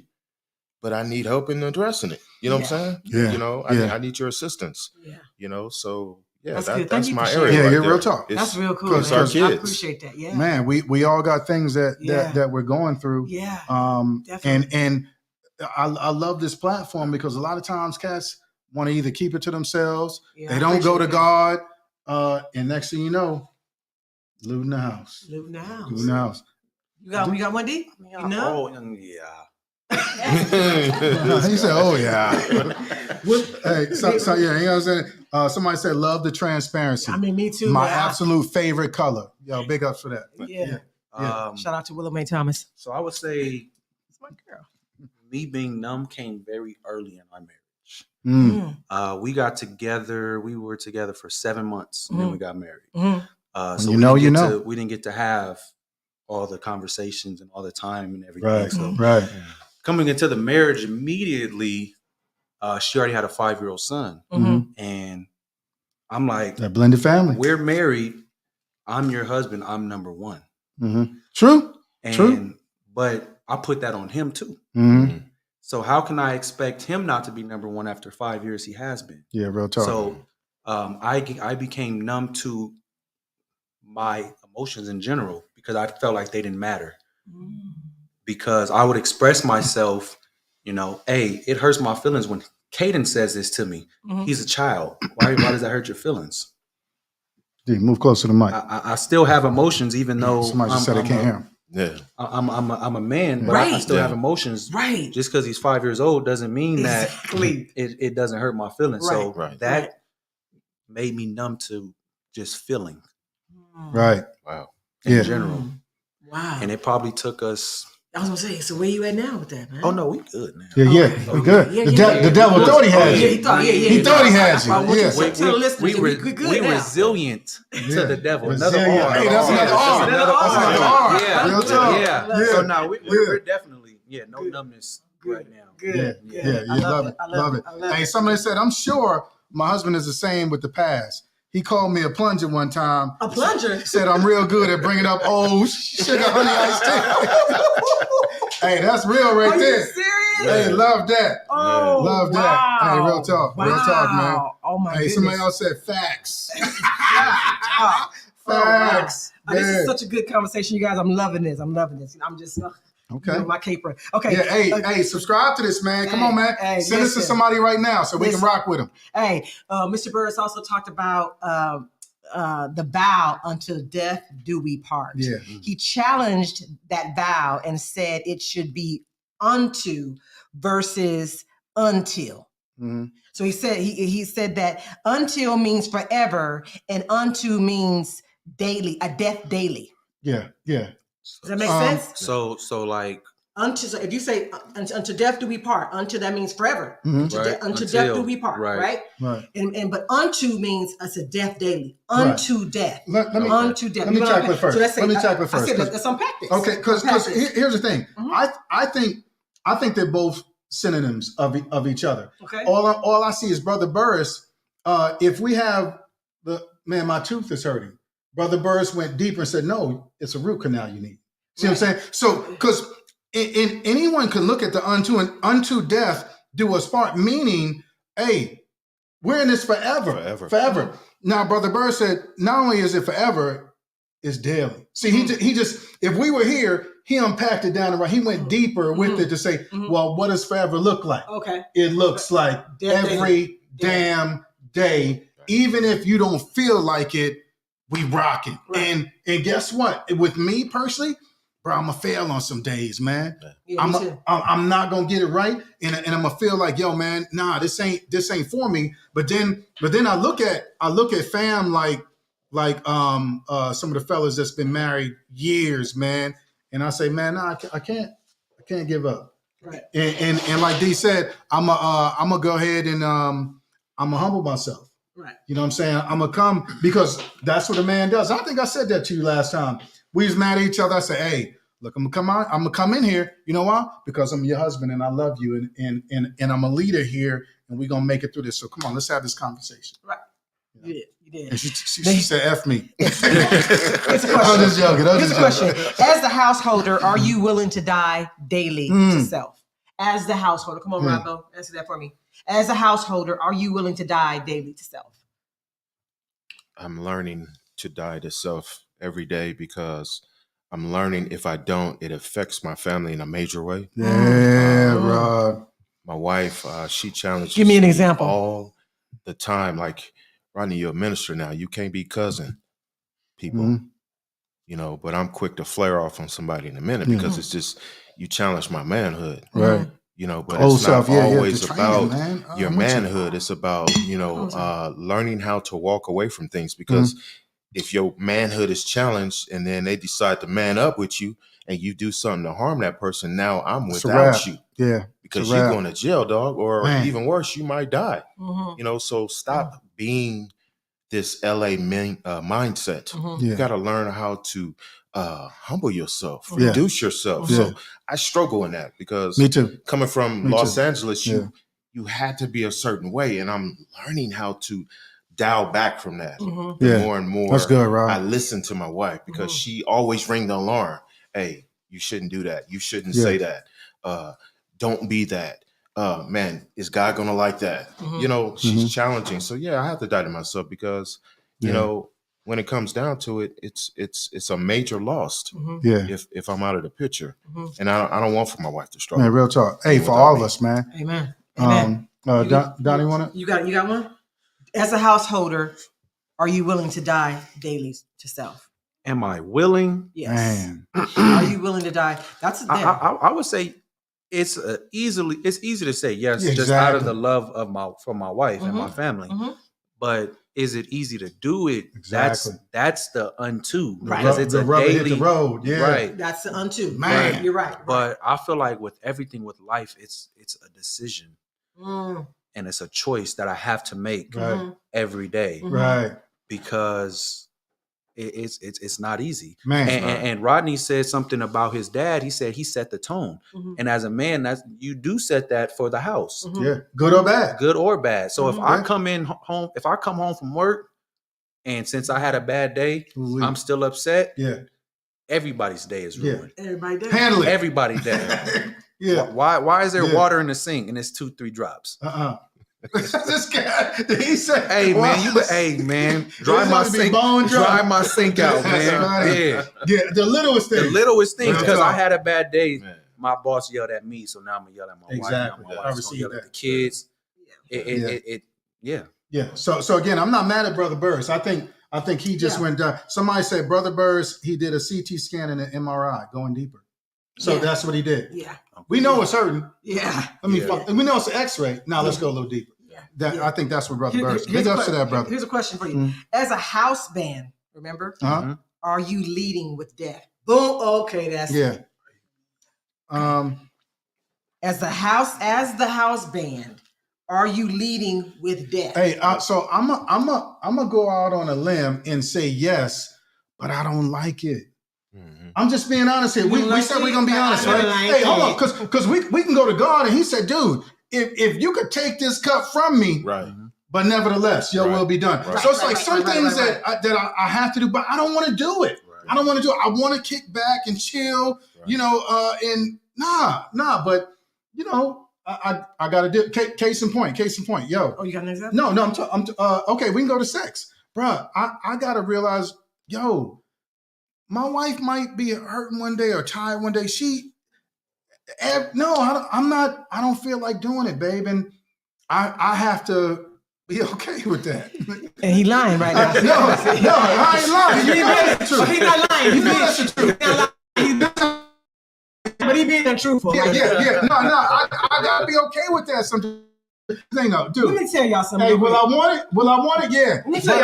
but I need help in addressing it. You know what I'm saying? Yeah. You know, I need your assistance. Yeah. You know, so that's my area. Yeah, right real talk. That's real cool. It's our kids. I appreciate that. Yeah. Man, we all got things that we're going through. Yeah. Definitely. And I love this platform because a lot of times cats want to either keep it to themselves, they don't go to God, and next thing you know, looting the house. Looting the house. You got one, D? You know? Oh, yeah. He said, "Oh yeah." Hey, so yeah, you know what I'm saying. Somebody said, "Love the transparency." I mean, me too. My absolute favorite color. Yo, big ups for that. Yeah. Shout out to Willow Mae Thomas. So I would say, it's my girl. Me being numb came very early in our marriage. We got together. We were together for 7 months, and then we got married. So we didn't get to have all the conversations and all the time and everything. Right. So coming into the marriage immediately, she already had a 5-year-old son. And I'm like, that blended family. We're married. I'm your husband. I'm number one. True. But I put that on him too. So how can I expect him not to be number one after 5 years he has been? Yeah, real talk. So I became numb to my emotions in general because I felt like they didn't matter. Because I would express myself, you know, hey, it hurts my feelings when Caden says this to me. He's a child. Why does that hurt your feelings? Dude, move closer to the mic. I still have emotions, even though somebody just said I can't hear him. Yeah, I'm a man, but I still have emotions. Right. Just because he's 5 years old doesn't mean that it doesn't hurt my feelings. So that made me numb to just feeling. Right. Wow. In general. Wow. And it probably took us. I was gonna say, so where you at now with that, man? Oh no, we good now. Yeah, we good. The devil thought he had you. He thought he had you. We resilient to the devil. Another R. Hey, that's another R. Yeah. So now we're definitely no numbness right now. Good. Yeah, you love it. Hey, somebody said, I'm sure my husband is the same with the past. He called me a plunger one time. A plunger? Said I'm real good at bringing up old sugar honey iced tea. Hey, that's real right Are there. you serious? Hey, love that. Oh, Love that. Hey, real talk. Wow. Real talk, man. Oh my Hey, goodness. somebody else said facts. Wow. Facts. Oh, this is such a good conversation, you guys. I'm loving this. I'm just Okay. my caper. Okay. Yeah, hey, subscribe to this, man. Come on, man. Send us to somebody right now so we can rock with them. Hey, Mr. Burris also talked about the vow until death do we part. Yeah. He challenged that vow and said it should be unto versus until. Mm-hmm. So he said that until means forever and unto means daily, a death daily. Yeah, yeah. Does that make sense? So like So if you say unto death do we part, unto that means forever. Mm-hmm. Unto death do we part, right? And but unto means it's a death daily. Unto death. Unto death. Let me tackle it first. So let me tackle it first. Let's unpack this. Okay, because here's the thing. I think they're both synonyms of each other. Okay. All I see is Brother Burris. If we have my tooth is hurting. Brother Burris went deeper and said, no, it's a root canal you need. See what I'm saying? So, because anyone can look at the unto and unto death do us part, meaning, hey, we're in this forever. Now, Brother Burris said, not only is it forever, it's daily. See, he just, if we were here, he unpacked it down the right. He went deeper with it to say, well, what does forever look like? Okay. It looks like every damn day, even if you don't feel like it, we rock it. Right. And guess what? With me personally, bro, I'm gonna fail on some days, man. Yeah, I'm not gonna get it right, and I'm gonna feel like, yo, man, nah, this ain't for me. But then I look at fam like some of the fellas that's been married years, man, and I say, man, nah, I can't give up. Right. And like D said, I'm gonna go ahead and I'm gonna humble myself. Right. You know what I'm saying? I'm gonna come because that's what a man does. I think I said that to you last time. We was mad at each other. I said, hey, look, I'm gonna come in here. You know why? Because I'm your husband and I love you and I'm a leader here and we're gonna make it through this. So come on, let's have this conversation. Right. You did. And she said, F me. It's a question. I'm just joking. Here's a question. As the householder, are you willing to die daily to self? As the householder, come on, Rocco, answer that for me. As a householder, are you willing to die daily to self? I'm learning to die to self every day because I'm learning if I don't, it affects my family in a major way. Yeah, Rod. My wife, she challenges Give me an example. all the time. Like, Rodney, you're a minister now. You can't be cousin people, you know, but I'm quick to flare off on somebody in a minute because it's just, you challenge my manhood. Right. You know, but it's not always about your I'm manhood. It's about, you know, learning how to walk away from things because if your manhood is challenged and then they decide to man up with you and you do something to harm that person, now I'm without you. Yeah. Because you're going to jail, dog, or even worse, you might die. Mm-hmm. You know, so stop being this LA mindset. You got to learn how to humble yourself, reduce yourself. So I struggle in that because me too. Coming from Los Angeles, you had to be a certain way. And I'm learning how to dial back from that. More and more. That's good, Rob. I listen to my wife because she always rang the alarm. Hey, you shouldn't do that. You shouldn't say that. Don't be that. Man, is God gonna like that? You know, she's challenging. So yeah, I have to die to myself because, you know, when it comes down to it, it's a major loss. If I'm out of the picture, and I don't want for my wife to struggle. Man, real talk. Hey, for all of us, man. Amen. Donnie, want to? You got one. As a householder, are you willing to die daily to self? Am I willing? Yes. Man. Are you willing to die? That's a I would say it's easy to say yes, just out of the love of for my wife and my family. But is it easy to do it? Exactly. That's the unto. Right. Because it's the a rubber daily hit the road. Yeah. Right. That's the unto. Man. Right. You're right. But I feel like with everything with life, it's a decision. And it's a choice that I have to make every day. Right. Because it's not easy. Man. And Rodney said something about his dad. He said he set the tone. And as a man, you do set that for the house. Yeah. Good or bad. Good or bad. So if I come home from work And since I had a bad day, Ooh-wee. I'm still upset. Yeah. Everybody's day is Yeah. ruined. Everybody does. Handle it. Everybody's day. Yeah. Why is there Yeah. water in the sink and it's 2-3 drops? This guy, he said, Hey man, dry my sink out, man. Yeah. Yeah, the littlest thing. The littlest things, Real because I talk. had a bad day. Man. My boss yelled at me, so now I'm gonna yell at my wife. Exactly. Now my I wife's gonna received yell that. at the kids. Yeah. Yeah. So again, I'm not mad at Brother Burris. I think he just went down. Somebody said Brother Burris, he did a CT scan and an MRI going deeper. So Yeah. that's what he did. Yeah. We know it's hurting. Yeah. I mean, Yeah. we know it's an X-ray. Now let's go a little deeper. Yeah. I think that's what Brother Burris. Here's Big a ups to that, brother. Here's a question for you. Mhm. As a house band, remember, Uh-huh. are you leading with death? Boom. Okay, that's Yeah. As the house band, are you leading with death? Hey, so I'm gonna go out on a limb and say yes, but I don't like it. Mhm. I'm just being honest here. We like said we're it? gonna be honest, I right? like Hey, hold on, it. because we can go to God, and He said, dude, if you could take this cup from me, Right. but nevertheless, your Right. will be done. Right. So it's Right, like right, some right, things right, that I have to do, but I don't want to do it. Right. I don't want to do it. I want to kick back and chill, Right. and nah. But I got to do. Case in point. Yo, Oh, you got an example? no. Okay, we can go to sex, bruh. I gotta realize, yo, my wife might be hurting one day or tired one day. I don't feel like doing it, babe, and I have to be okay with that. And he lying right now. No, I ain't lying. You know that's the truth. He's not lying. You know that's the truth. He's not lying. But he being untruthful. Yeah. No. I gotta be okay with that. Something, Let dude. me tell y'all something. Hey, will I want it? Yeah. Let me tell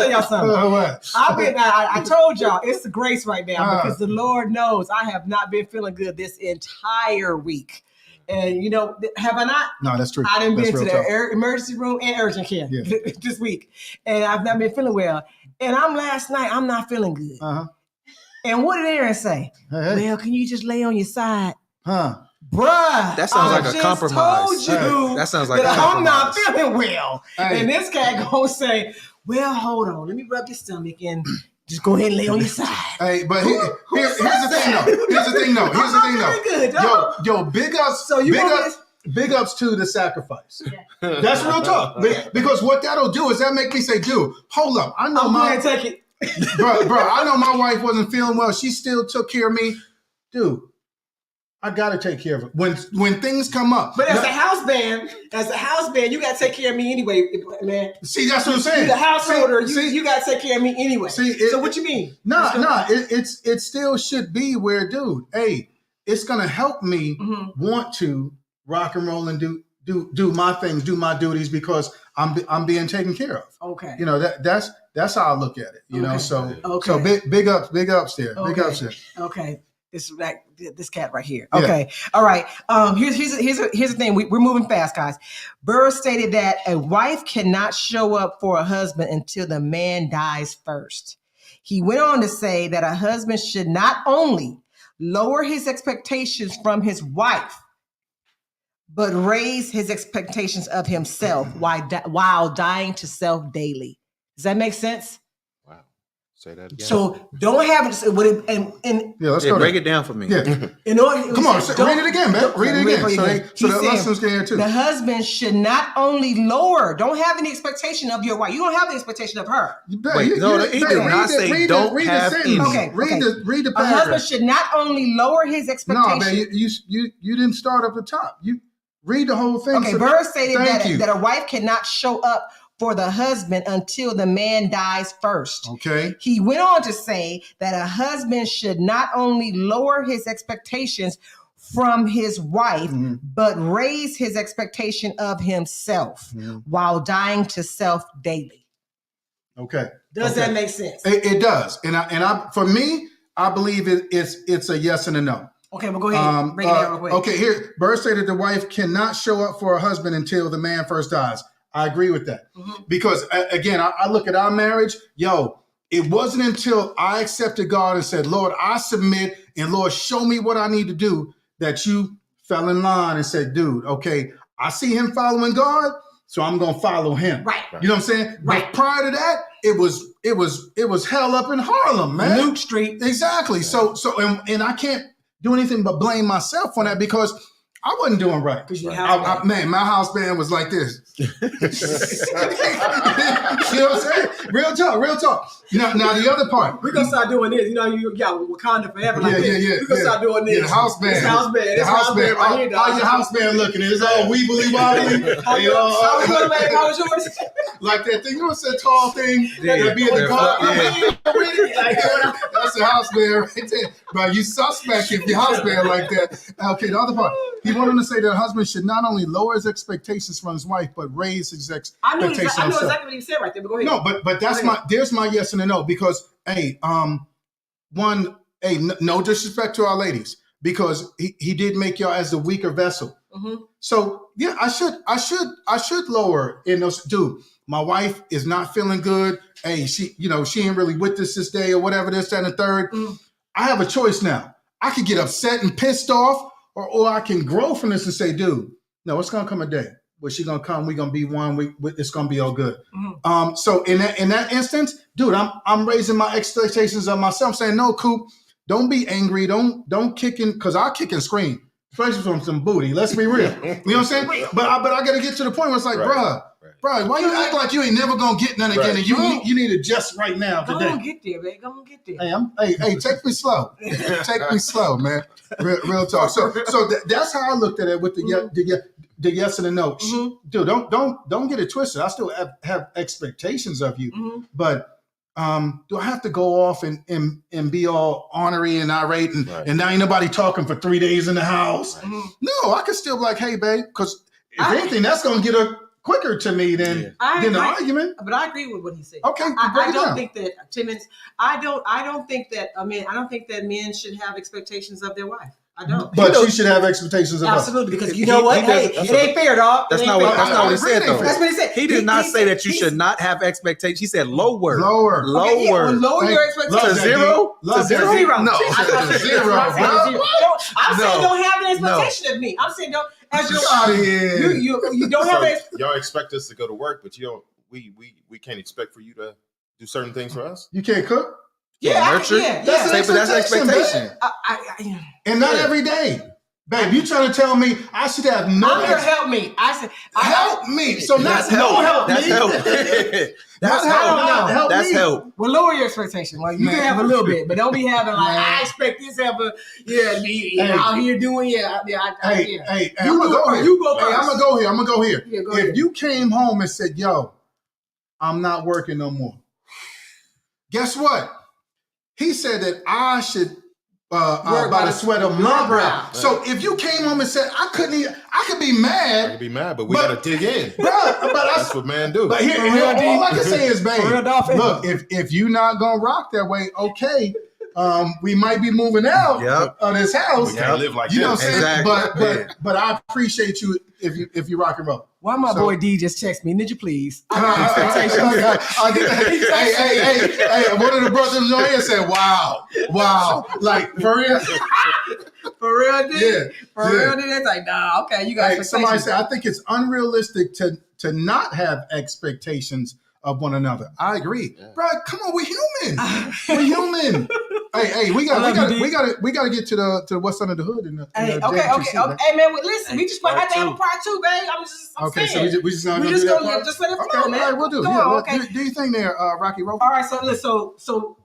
y'all something. What? I told y'all it's the grace right now because the Uh. Lord knows I have not been feeling good this entire week. And have I not? No, that's true. I done That's been to real tough. the emergency room and urgent care this week. And I've not been feeling well. And last night, I'm not feeling good. Uh-huh. And what did Aaron say? Hey. Well, can you just lay on your side? Huh. Bruh, That sounds I like a just compromise. told you Hey, that sounds like that a I'm not compromise. feeling well. Hey. And this cat gonna say, well, hold on, let me rub your stomach and just go ahead and lay on your side. Hey, but Who here's says the thing, that? though. Here's the thing, though. I'm not feeling good, dog. Yo, big ups. So you big want ups. Big ups to the sacrifice. That's real talk. Because what that'll do is that make me say, dude, hold up. I know I'm going to take it. bro, I know my wife wasn't feeling well. She still took care of me. Dude, I gotta take care of it. When things come up. But as a house band, you got to take care of me anyway, man. See, that's what I'm saying. You the householder, See, you got to take care of me anyway. So what you mean? It still should be where, dude, hey, it's gonna help me want to rock and roll and do my things, do my duties because I'm being taken care of. Okay. That's how I look at it. You know, so Okay. big ups there. Okay. Big ups there. Okay. This cat right here. Yeah. Okay. All right. Here's the thing. We're moving fast, guys. Burr stated that a wife cannot show up for a husband until the man dies first. He went on to say that a husband should not only lower his expectations from his wife, but raise his expectations of himself while dying to self daily. Does that make sense? Wow. Say that again. So don't have it. And Yeah, let's go. Break it down for me. Yeah. in order, Come on, read it again, man. Read it again. So He the said, listeners can hear too. the husband should not only don't have any expectation of your wife. You don't have the expectation of her. Wait, no, he did not say don't have any. Okay. Read the A paragraph. husband should not only lower his No, expectation. man, you didn't start up the top. You read the whole thing. Okay, So- Burr stated Thank you. that a wife cannot show up for the husband until the man dies first. Okay. He went on to say that a husband should not only lower his expectations from his wife, but raise his expectation of himself while dying to self daily. Okay. Does that make sense? It does, and I for me, I believe it's a yes and a no. Okay, well, go ahead. Break it down real quick. Okay, here, Burr stated the wife cannot show up for her husband until the man first dies. I agree with that. Because, again, I look at our marriage. Yo, it wasn't until I accepted God and said, Lord, I submit, and Lord, show me what I need to do, that you fell in line and said, dude, okay, I see him following God, so I'm going to follow him. Right. You know what I'm saying? Right. But prior to that, it was hell up in Harlem, man. Luke Street. Exactly. Yeah. And I can't do anything but blame myself on that because I wasn't doing right. Because you Man, my house band was like this. You know what I'm saying? Real talk. Now the other part. We're gonna start doing this. You know, you got Wakanda forever like this. We're gonna start doing this. Yeah, the house band. This house band. This house band right here. How your house band looking? It's all weebly wobbly. How was yours? Like that thing. You know what's that tall thing that be in the car? That's the house band right there. But you suspect if your house band like that. Okay, the other part. He wanted to say that a husband should not only lower his expectations from his wife, but raise his expectations. I know exactly what he said right there, but go ahead. No, but there's my yes and a no because no disrespect to our ladies because he did make y'all as the weaker vessel. Mm-hmm. So yeah, I should lower in those. Dude, my wife is not feeling good. Hey, she ain't really with us this day or whatever, this, that, and the third. Mm. I have a choice now. I could get upset and pissed off. Or I can grow from this and say, dude, no, it's gonna come a day where she's gonna come. We're gonna be one. It's gonna be all good. Mm-hmm. So in that instance, dude, I'm raising my expectations of myself, saying, no, Coop, don't be angry. Don't kick in because I kick and scream, especially from some booty. Let's be real. You know what I'm saying? But I gotta get to the point where it's like, bruh, why you act like you ain't never gonna get none again, and you need it just right now today. Go on, get there, babe. Go on, get there. Hey, take me slow. Take me slow, man. Real talk. So that's how I looked at it with the yes and the no. Mm-hmm. Dude, don't get it twisted. I still have expectations of you, but do I have to go off and be all ornery and irate and now ain't nobody talking for 3 days in the house? Mm-hmm. No, I can still be like, hey, babe, because if anything, that's gonna get her quicker to me than the argument. But I agree with what he said. Okay, I don't think that 10 minutes. I don't think that men should have expectations of their wife. I don't. But you should have expectations of us. Absolutely, because you know what? Hey, it ain't fair, dog. That's not what he said, though. That's what he said. He did not say that you should not have expectations. He said lower. Lower. Okay, lower your expectations. To zero? To zero. No. To zero. I'm saying don't have an expectation of me. I'm saying don't. As you don't have it. Y'all expect us to go to work, but you don't. We can't expect for you to do certain things for us. You can't cook. Nurture. That's an expectation. And not every day. Babe, you trying to tell me I should have no help me. I said help me. So that's help. That's help. That's help. Well, lower your expectation. Well, you can have a little bit, but don't be having like I expect this ever. Out here doing Hey, I'm gonna go here. You go first. I'm gonna go here. Yeah, go if ahead. you came home and said, "Yo, I'm not working no more," guess what? He said that I should by the sweat of my brow. So if you came home and said I could be mad. I could be mad, but we gotta dig in. Bro, that's what men do. But here all I can say is, babe, look, if you're not gonna rock that way, okay. We might be moving out of this house. We can't live like you know this. what I'm saying? But I appreciate you if you rock and roll. Why my boy D just text me? Did you please? I got expectations. Hey, one of the brothers on here said, wow. Like, for real? For real, D? Yeah. For real, D? It's like, nah, okay, you got expectations. Somebody said, I think it's unrealistic to not have expectations of one another. I agree. Yeah. Bro, come on, we're human. We're human. Hey, we gotta get to the what's under the hood in the okay. Hey man, listen, we just might have to have a part 2, babe. I'm saying. So we just gonna just let it flow, man. All right, we'll do. Okay. Do you think there, Rocky Roll? All right, so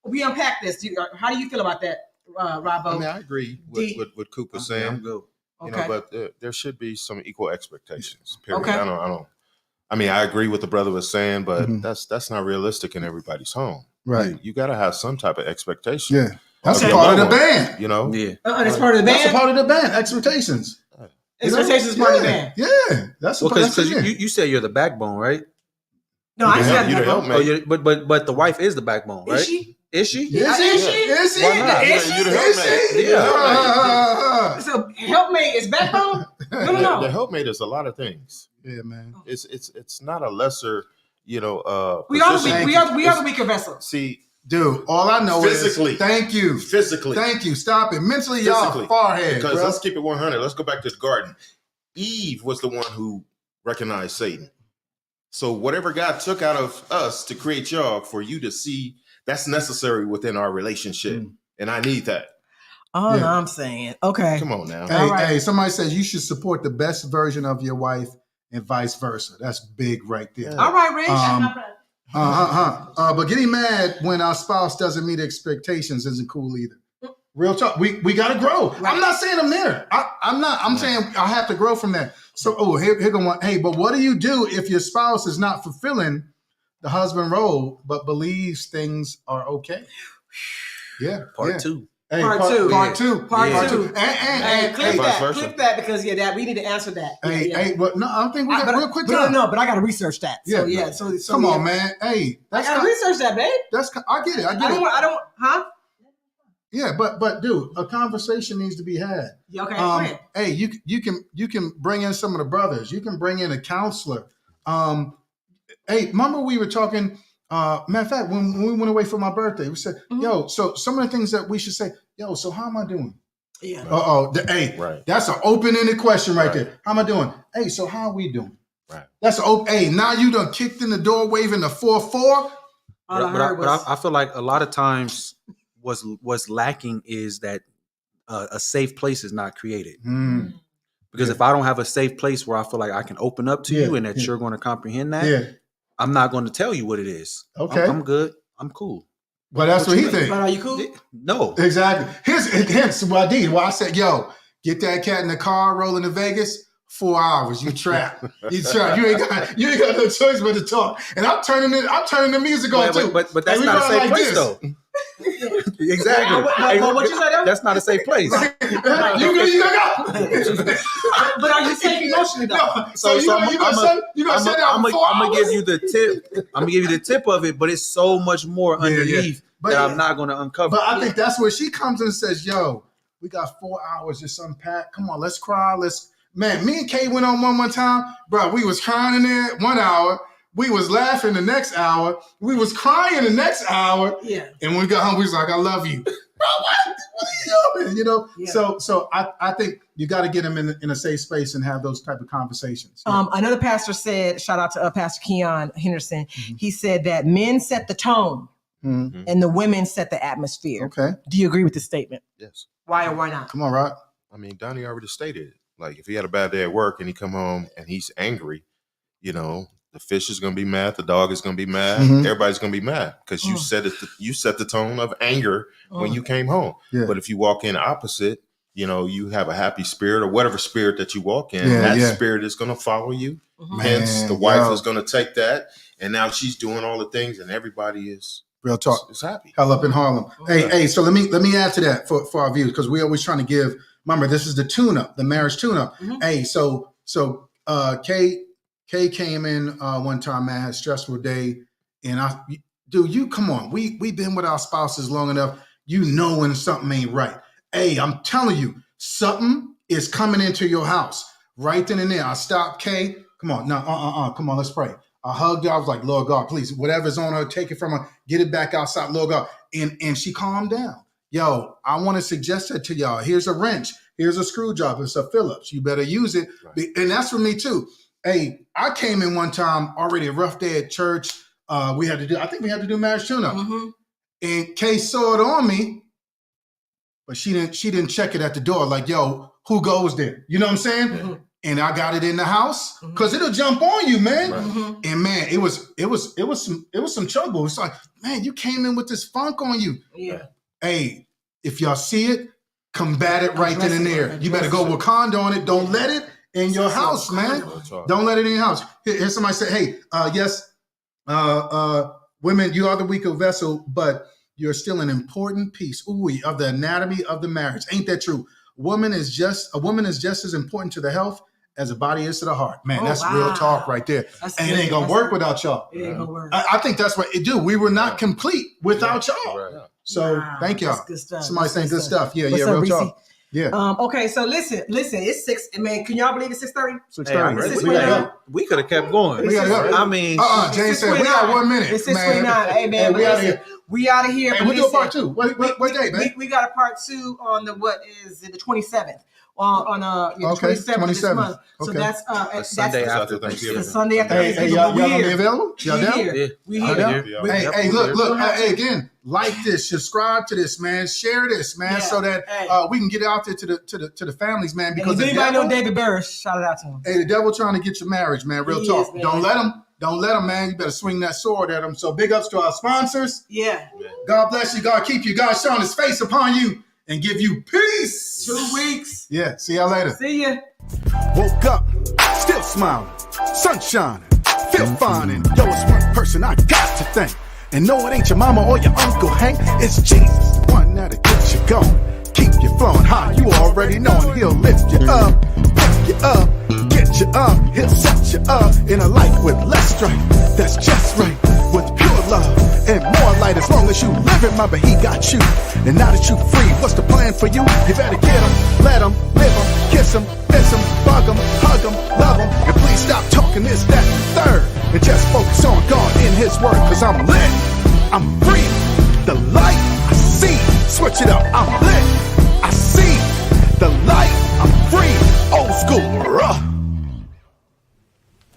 we unpack this. How do you feel about that, Robbo? I mean, I agree with what Coop was saying. I'm good. Okay. But there should be some equal expectations. Period. Okay. I don't. I mean, I agree with the brother was saying, but that's not realistic in everybody's home. Right. You got to have some type of expectation. Yeah. That's a part of the band. You know? Yeah. That's part of the band? That's a part of the band. Expectations. Expectations is part of the band. Yeah. That's because you said you're the backbone, right? No, I said the backbone. But the wife is the backbone, right? Is she? Is she? Is she? Why not? You're the helpmate. Yeah. So helpmate is backbone? No. The helpmate is a lot of things. Yeah, man. It's not a lesser, we are the weaker vessel. See, dude, all I know physically. Is thank you. Physically. Thank you. Stop it. Mentally, y'all far ahead. Because bro. let's keep it 100. Let's go back to the garden. Eve was the one who recognized Satan. So whatever God took out of us to create y'all, for you to see, that's necessary within our relationship. And I need that. All I'm saying. Okay. Come on now. Hey, somebody says you should support the best version of your wife and vice versa. That's big right there. All right, Rich. But getting mad when our spouse doesn't meet expectations isn't cool either. Real talk. We got to grow. Right. I'm not saying I'm there. I'm not. I'm saying I have to grow from that. So, here go one. Hey, but what do you do if your spouse is not fulfilling the husband role, but believes things are okay? Yeah. Part two. Hey, part two. And clip that because that we need to answer that. Hey, but no, I think we got real quick time. But I got to research that. So come on, man. Hey, I got to research that, babe. I get it. I don't. Huh? Yeah, but dude, a conversation needs to be had. Okay. Hey, you can bring in some of the brothers. You can bring in a counselor. Hey, remember we were talking. Matter of fact, when we went away for my birthday, we said, "Yo, so some of the things that we should say, yo, so how am I doing?" Yeah. Hey, that's an open-ended question right there. How am I doing? Hey, so how are we doing? Right. That's hey, now you done kicked in the door waving the 4-4. But I feel like a lot of times what's lacking is that a safe place is not created. Because if I don't have a safe place where I feel like I can open up to you and that you're going to comprehend that, I'm not going to tell you what it is. Okay. I'm good. I'm cool. Well, that's what he thinks. But are you cool? No. Exactly. Here's what I did. Well, I said, yo, get that cat in the car, rolling to Vegas. 4 hours. You trapped. You trapped. You ain't got no choice but to talk. And I'm turning the music on too. But that's not a safe place though. Exactly. But what you said? That's not a safe place. You gonna go. But are you safe emotionally though? No. So you gonna shut down for 4 hours? I'm gonna give you the tip. I'm gonna give you the tip of it, but it's so much more underneath that I'm not gonna uncover. But I think that's where she comes and says, "Yo, we got 4 hours just unpack. Come on, let's cry. Man, me and Kay went on one time, bro. We was crying in there 1 hour. We was laughing the next hour. We was crying the next hour. Yeah. And when we got home, we was like, I love you. Bro, what are you doing? You know? Yeah. So I think you got to get them in a safe space and have those type of conversations. Yeah. Another pastor said, shout out to Pastor Keon Henderson. Mm-hmm. He said that men set the tone and the women set the atmosphere. Okay. Do you agree with this statement? Yes. Why or why not? Come on, Rod. I mean, Donnie already stated it. Like, if he had a bad day at work and he come home and he's angry, the fish is going to be mad. The dog is going to be mad. Everybody's going to be mad because you set the tone of anger when you came home. Yeah. But if you walk in opposite, you have a happy spirit or whatever spirit that you walk in, spirit is going to follow you. Hence, the wife is going to take that. And now she's doing all the things and everybody is real talk. Is happy. Hell up in Harlem. Hey, so let me add to that for our viewers because we're always trying to give. Remember, this is the tune-up, the marriage tune-up. Hey, so Kay came in one time, man, had a stressful day. And come on. We've been with our spouses long enough. You know when something ain't right. Hey, I'm telling you, something is coming into your house right then and there. I stopped Kay. Come on. No, come on, let's pray. I hugged her. I was like, Lord God, please, whatever's on her, take it from her, get it back outside, Lord God. And she calmed down. Yo, I want to suggest that to y'all. Here's a wrench. Here's a screwdriver. It's a Phillips. You better use it. Right. And that's for me too. Hey, I came in one time, already a rough day at church. I think we had to do marriage tune-up. And Kay saw it on me, but she didn't check it at the door. Like, yo, who goes there? You know what I'm saying? And I got it in the house because it'll jump on you, man. Right. And man, it was some trouble. It's like, man, you came in with this funk on you. Yeah. Hey, if y'all see it, combat it right then and there. You better go Wakanda on it. Don't let it in your house, man. Don't let it in your house. Here's somebody say, hey, yes, women, you are the weaker vessel, but you're still an important piece of the anatomy of the marriage. Ain't that true? A woman is just as important to the health as the body is to the heart. Man, that's real talk right there. And it ain't going to work without y'all. It ain't going to work. I think that's what it do. We were not complete without y'all. Right. So thank y'all. That's good stuff. Somebody saying good stuff. Yeah, What's real up, talk. Yeah. Okay, so listen. It's 6. Man, can y'all believe it's 6:30? 6:30. We could have kept going. We gotta go. I mean, James said we got 1 minute. It's 6:29. Hey man, we out here. We out of here. Hey, we'll do a part 2. What day, man? We got a part 2 on the the 27th. On the 27th of this month. So Okay. that's The Sunday that's after Thanksgiving. the Sunday after Hey, Thanksgiving. y'all We gonna be here. available? Y'all We down? here. Yeah. We I'm here. here. We- Hey, Yep, hey, we're look, here. hey, again, like this, subscribe to this, man, share this, man, Yeah. so that Hey. we can get it out there to the families, man. And Because if the anybody devil, know David Burris, shout it out to him. hey, the devil trying to get your marriage, man. Real He talk. is, man. Don't let him, man. You better swing that sword at him. So big ups to our sponsors. Yeah. God bless you. God keep you. God shine His face upon you and give you peace. 2 weeks. Yeah. See y'all later. See ya. Woke up, still smiling, sun shining, feel fine, and yo, it's one person I got to thank. And no, it ain't your mama or your Uncle Hank, it's Jesus, the one that'll get you going, keep you flowing high, you already know, and he'll lift you up, pick you up, get you up, he'll set you up in a life with less strife, that's just right, with pure love, and more light, as long as you live it, but he got you, and now that you free, what's the plan for you? You better get him, let him, live him, kiss him, miss him, bug him, hug him, love him, and please stop talking this, that, and third, and just focus on God in His word, cause I'm lit, I'm free, the light I see, switch it up, I'm lit, I see, the light, I'm free, old school,